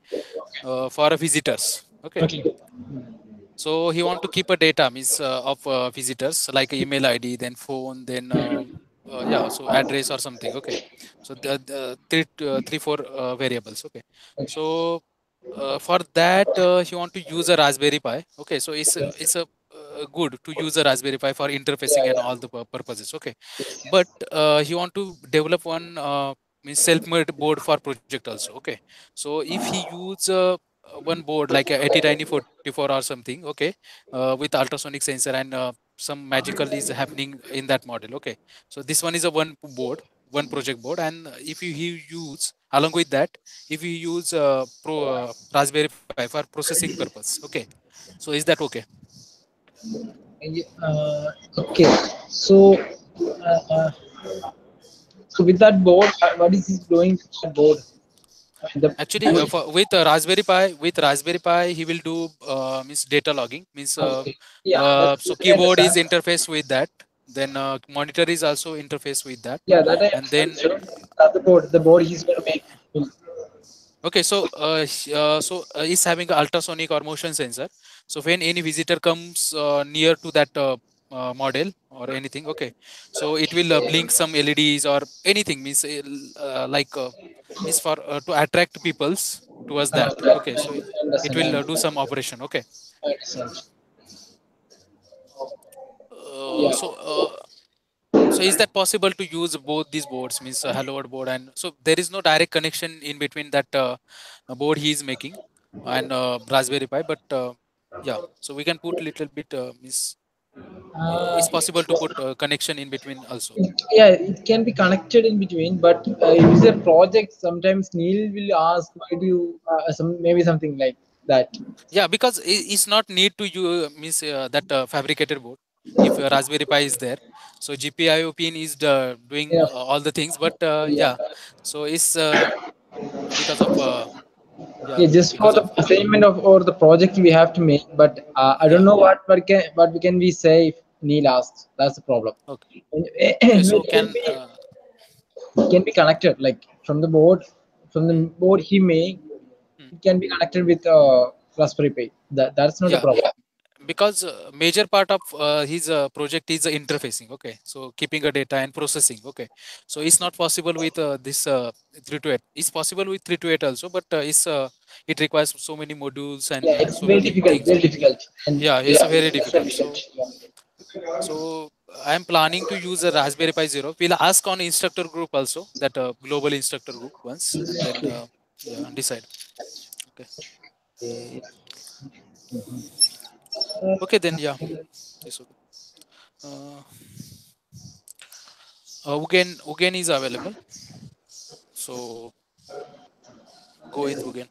for visitors, okay. okay. So he want to keep a data means of visitors like email ID, then phone, then yeah, so address or something. Okay, so the three four variables. Okay, so for that he want to use a Raspberry Pi. Okay, so it's a good to use a Raspberry Pi for Yeah, interfacing and yeah. all the purposes. Okay, Yes. but he want to develop one means self-made board for project also. Okay, so if he use one board like a 809044 or something, okay, with ultrasonic sensor and some magical is happening in that model, okay. So this one is a one board, one project board, and if you he use along with that, if you use Raspberry Pi for processing purpose, okay. So is that okay? Okay. So, uh, so with that board, what is he doing with that board? The Actually, board. with Raspberry Pi, he will do means data logging. Means Okay. Yeah, that's so I keyboard is understand. interface with that. Then monitor is also interface with that. Yeah, that I And understand. then So the board he's gonna make. okay, so is having a ultrasonic or motion sensor. So when any visitor comes near to that model or anything, okay, so it will blink some LEDs or anything. Means like means for to attract peoples towards that. Okay, so I it understand. I will do understand. some operation. Okay, I understand. uh, Yeah. so uh, so is that possible to use both these boards? Means Hello World board, and so there is no direct connection in between that board he is making and Raspberry Pi, but yeah, so we can put little bit means Uh, it's possible to put connection in between also. yeah, it can be connected in between, but user project sometimes Neil will ask, why do you maybe something like that. Yeah, because it's not need to you means that fabricated board. If Raspberry Pi is there, so GPIO pin is doing Yeah, all the things, but yeah, yeah, so it's because of yeah, yeah. Just for because the of assignment of or the project we have to make, but I don't yeah. know what we can we say if Neil asks. That's the problem. Okay, okay. Anyway, So can it can be connected like from the hmm, board he made. hmm, It can be connected with Raspberry Pi. That's not a yeah, problem. because major part of his project is interfacing. Okay, so keeping a data and processing. Okay, so it's not possible with this 328. It's possible with 328 also, but it requires so many modules and Yeah, it's so very many difficult, things. very difficult, and Yeah, it's yeah, very that's very difficult. difficult. Yeah. So I'm planning to use a Raspberry Pi Zero. We'll ask on instructor group also, that global instructor group once, and then yeah, decide. Okay. Okay, then yeah, it's okay. Uh, Ugen is available, so go with Ugen.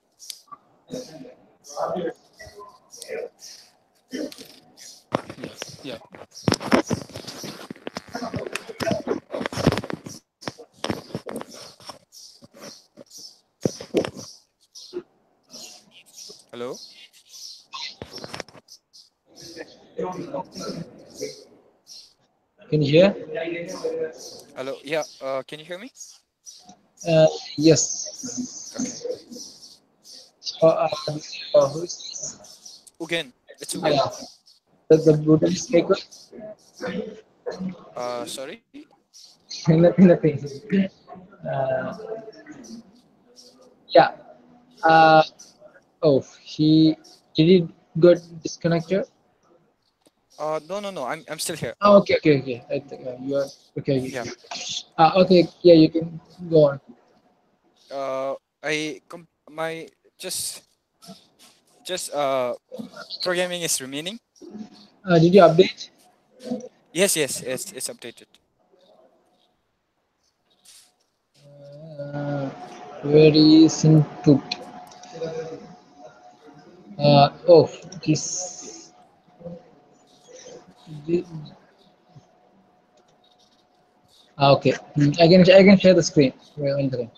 Yeah, yeah. Hello? Can you hear? Hello? Yeah, can you hear me? Uh, yes. Okay. So, who's this? Ugen. It's Ugen. Yeah, the Buddhist speaker. Sorry? Nothing, nothing. Uh, yeah. Uh, oh, did he got disconnected? No, no, no. I'm still here. Oh, okay, okay, okay. I think you are okay. Yeah. Okay, yeah, you can go on. My just programming is remaining. Did you update? Yes, yes, it's updated. Uh, where is input? Oh, this, the, okay. I can share the screen. Wait, one second.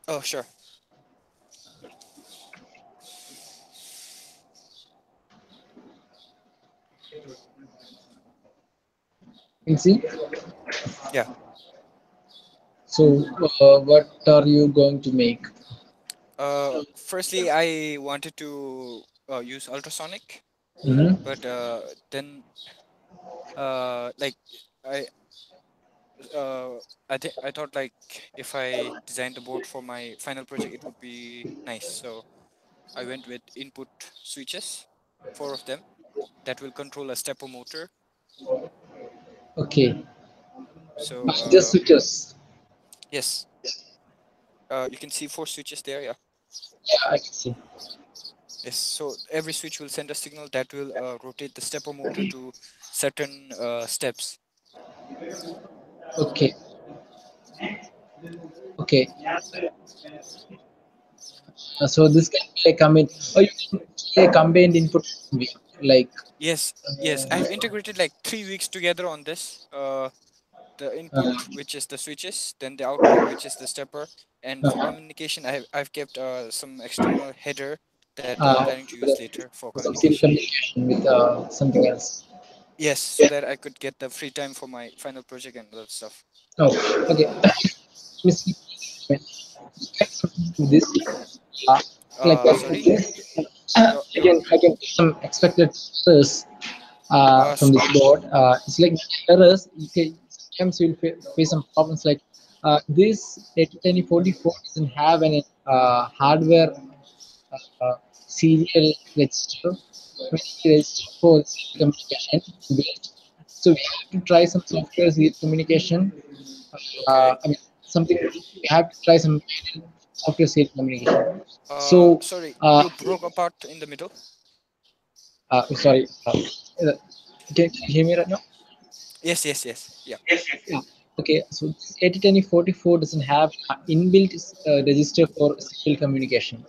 Oh, sure. You can see. Yeah. So, what are you going to make? Firstly, I wanted to use ultrasonic, Hmm. but then like I I thought like if I designed the board for my final project, it would be nice. So I went with input switches, four of them that will control a stepper motor. Okay. So Just switches. yes, you can see four switches there. Yeah. Yeah, I can see. Yes. So every switch will send a signal that will rotate the stepper motor to certain steps. Okay. Okay. So this can be a combined, or you can see a combined input like. Yes. Yes. I have integrated like 3 weeks together on this. The input, Uh, which is the switches, then the output, which is the stepper, and for uh, communication, I've kept some external header that I'm uh, planning to use later for still communication. communication with something else. Yes, so that I could get the free time for my final project and other stuff. Oh, okay. Let me see. This, uh, like Sorry. I can get some expected errors from So, this board. It's like errors. You can, sometimes you'll face some problems like this 8044 doesn't have any hardware serial register, register for serial communication built. So we have to try some software serial communication. okay. I mean, something we have to try some software serial communication. So, Sorry, uh, you broke apart in the middle. sorry, can you hear me right now? Yes, yes, yes. Yeah. Yeah. Okay, so this 8044 doesn't have inbuilt register for serial communication.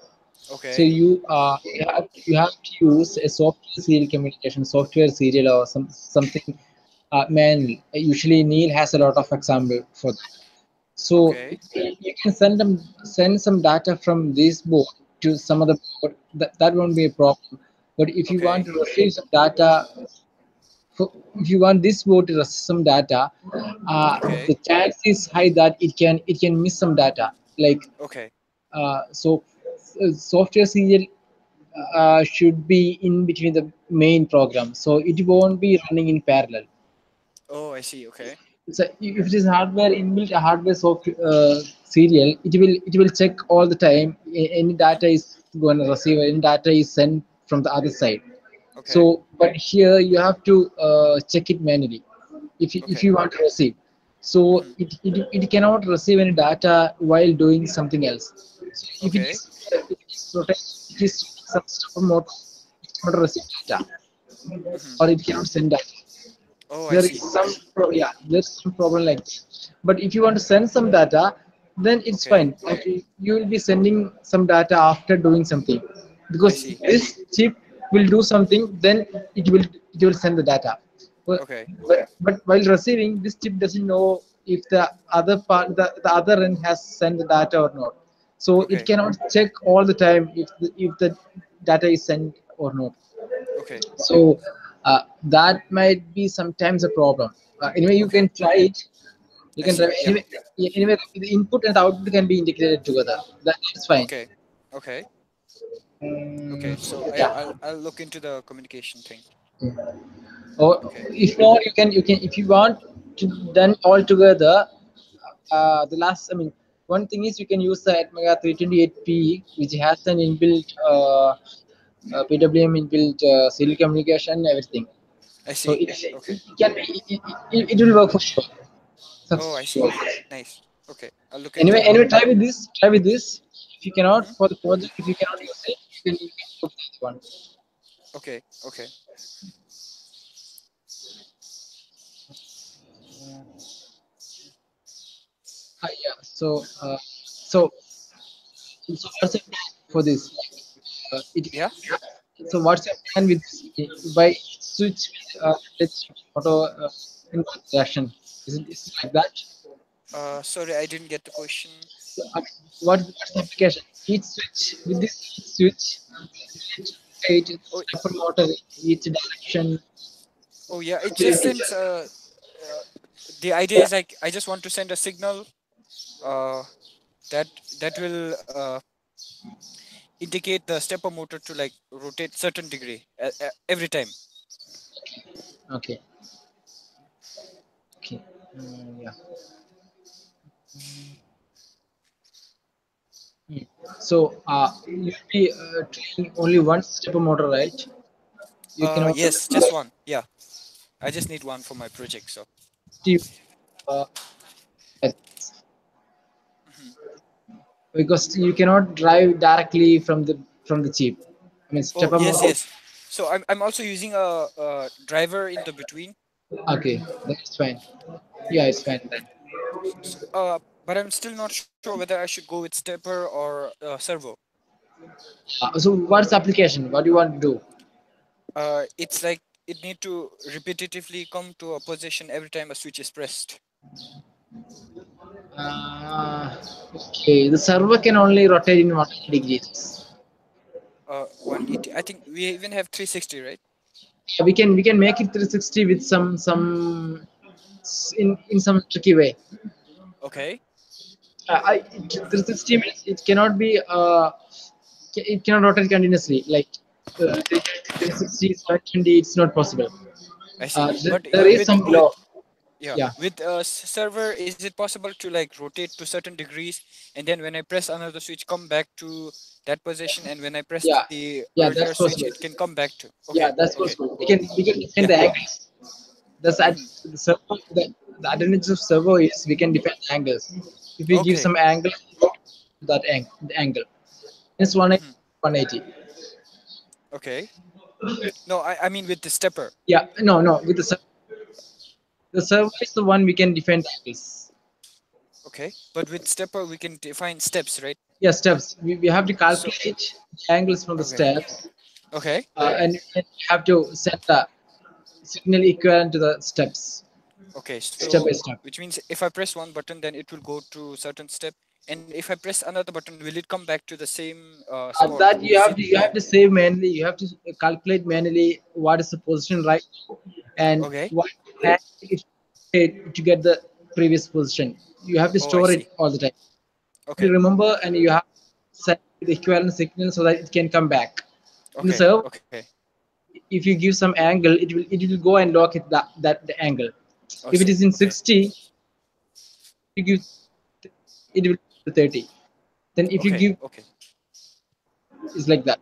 So Okay. you have to use a software serial communication, software serial or something manual. Usually Neil has a lot of example for that. So Okay. you can send some data from this board to some other board. That won't be a problem. But if you want Okay. to receive some data, if you want this board to receive some data, the Okay. chance is high that it can miss some data. Like Okay. software serial should be in between the main program, so it won't be running in parallel. Oh, I see. Okay. So if it is hardware inbuilt hardware software serial, it will check all the time. Any data is going to receive, any data is sent from the other side. So Okay. but here you have to check it manually if Okay. you want to receive. So Mm-hmm. it cannot receive any data while doing something else. So if it Okay. is it is some stuff more, it cannot receive data, Mm-hmm. or it cannot send data. Oh, I There is see. yeah, there's some problem like that. But if you want to send some data, then it's Okay. fine. Okay, you will be sending some data after doing something, I because see. this chip will do something, then it will send the data. Okay. But while receiving, this chip doesn't know if the other part, the other end has sent the data or not. So it Okay. cannot check all the time if the data is sent or not. Okay. So that might be sometimes a problem. Anyway, you can Okay. try it. You I can try see. Yeah. anyway. Anyway, the input and the output can be integrated together. That's fine. Okay. Okay. Okay. Mm, So yeah, yeah. I'll look into the communication thing. Or Okay. if not, you can if you want to done all together. The last, I mean, one thing is you can use the Atmega 328P, which has an inbuilt PWM inbuilt serial communication, everything. I So see. it Okay. can it will work for sure. Oh, I That's see. sure. Nice. Okay. I'll look into Anyway, it. anyway, try with this. Try with this. If you cannot Mm-hmm. for the project, if you cannot use it, you can go for the other one. Okay. Okay. Yeah. So what's the plan for this? It Yeah. So what's your plan with this? By switch let's auto in one direction? Is it like that? Sorry, I didn't get the question. So, what's the application? Each switch with this each switch, it Oh, stepper motor in each direction. oh yeah, it just sends. The idea is like I just want to send a signal. Uh, that that will indicate the stepper motor to like rotate certain degree every time. Okay, okay, yeah. Hmm. So you'll be trying only one stepper motor, right? You cannot Yes, just one. Yeah, I just need one for my project. So. do uh, Mhm. because you cannot drive directly from the chip. I mean Oh stepper yes, motor. yes. So I'm also using a driver in the between. Okay, that's fine. Yeah, it's fine then. But I'm still not sure whether I should go with stepper or servo. So what's the application? What do you want to do? It's like it need to repetitively come to a position every time a switch is pressed. Uh, okay, the server can only rotate in 180 degrees. 180. I think we even have 360, right? We can make it 360 with in some tricky way. Okay. 360 means it cannot be it cannot rotate continuously like 360 720. It's not possible. I see. But There is some with law. yeah, Yeah, with server, is it possible to like rotate to certain degrees, and then when I press another switch, come back to that position, and when I press yeah, the yeah. earlier That's switch, possible. it can come back to. Okay, Yeah, that's okay, possible. We can define yeah. the angles. That's at Hmm. the servo. The advantage of servo is we can define angles. If we give Okay. some angle, that the angle. It's Hmm. 180. Okay. No, I mean with the stepper. Yeah, no, no. With the servo is the one we can define the angles. Okay, but with stepper we can define steps, right? Yeah, steps. We have to So calculate the angles from the okay, steps, okay, and we have to set the signal equivalent to the steps, okay. step So by step. which means if I press one button, then it will go to certain step, and if I press another button, will it come back to the same spot? That Is it you have to save manually. You have to calculate manually what is the position right and okay? what it to get the previous position. You have to Oh, I store it see. all the time. You Okay, remember, and you have set the equivalent signal so that it can come back. In the okay, server, okay. if you give some angle, it will go and lock it that the angle. Oh, If it so is in okay, 60, you give it will be 30. Then if you okay, give, okay. it's like that.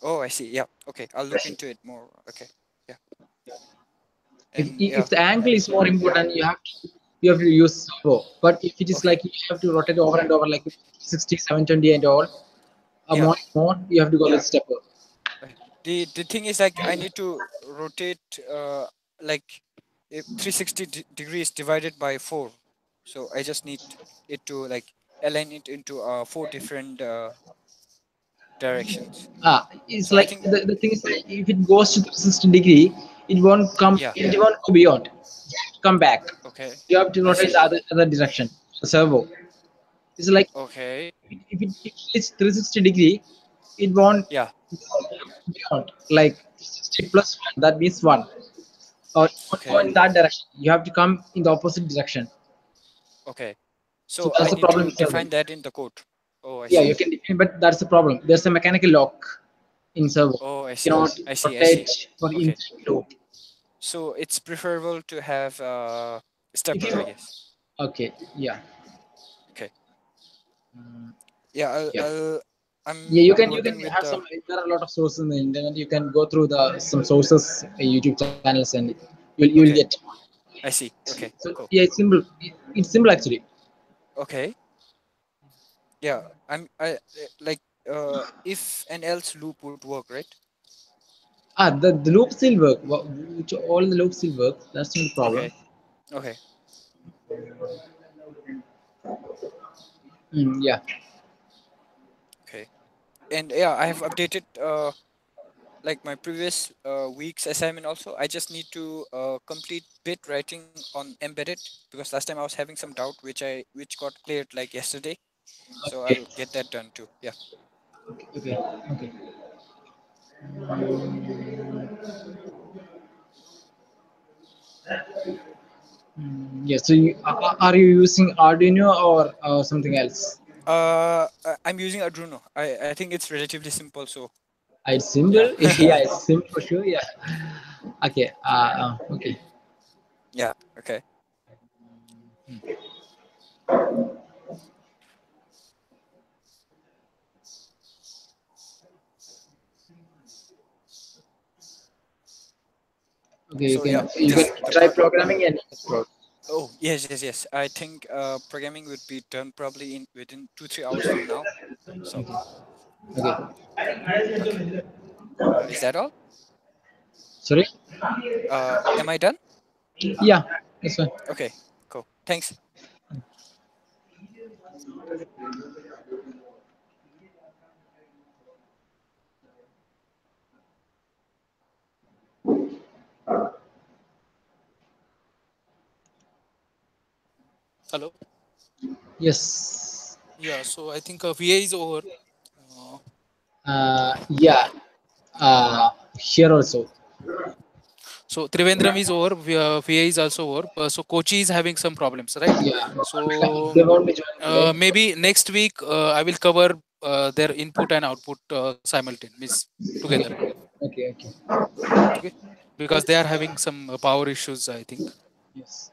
Oh, I see. Yeah. Okay, I'll look into it more. Okay. Yeah. If And yeah. if the angle is more important, you have to use servo. But if it is Okay. like you have to rotate over and over like 60, 720 and all, Yeah. more, you have to go with stepper. The thing is like I need to rotate like 360 degrees divided by 4. So I just need it to like align it into four different directions. It's So I like think the thing is like if it goes to 360-degree, yeah. it won't go beyond. You have to come back. Okay. You have to I rotate see. the other direction. The servo. It's like Okay. if it's 360-degree, it won't Yeah. beyond. Like 60 plus one, that means one. Or it won't go Okay. in that direction. You have to come in the opposite direction. Okay. So So that's I the need problem to with servo. define that in the code. Oh, I Yeah, see. you can define, but that's the problem. There's a mechanical lock in servo. Oh, I You see. cannot I see. I see. rotate for Okay. infinite loop. So it's preferable to have If stepper, I you guess. okay, yeah, Okay. mm, Yeah, yeah, yeah. I'm You can working with have some. There are a lot of sources in the internet. You can go through the some sources, YouTube channels, and you'll get. okay. I see. Okay. So Cool. yeah, it's simple. It's simple actually. Okay. Yeah. I like if and else loop would work, right? The loops will work. Which all the loops will work. That's not the problem. Okay. Okay. Yeah. Okay. And yeah, I have updated like my previous week's assignment also, I just need to complete bit writing on embedded, because last time I was having some doubt which got cleared like yesterday. So Okay. I'll get that done too. Yeah. Okay. Okay. Yeah. So are you using Arduino or something else? I'm using Arduino. I think it's relatively simple. So It's yeah. simple. Yeah, it's simple for sure. Yeah. Okay. Okay. Yeah. Okay. Okay. So yeah, You can this the try part. programming and explore. Oh yes, yes, yes. I think programming would be done probably in within 2 3 hours from now. So Okay. okay. Is that all? Sorry. Am I done? Yeah. That's fine. Okay. Cool. Thanks. Hello. Yes. Yeah. So I think VA is over. Uh, Yeah. Here also. so Trivandrum is over. VA is also over. So Kochi is having some problems, right? Yeah. So They won't be joining today. maybe next week I will cover their input and output simultaneously together. Okay. Okay. Okay, because they are having some power issues, I think. Yes.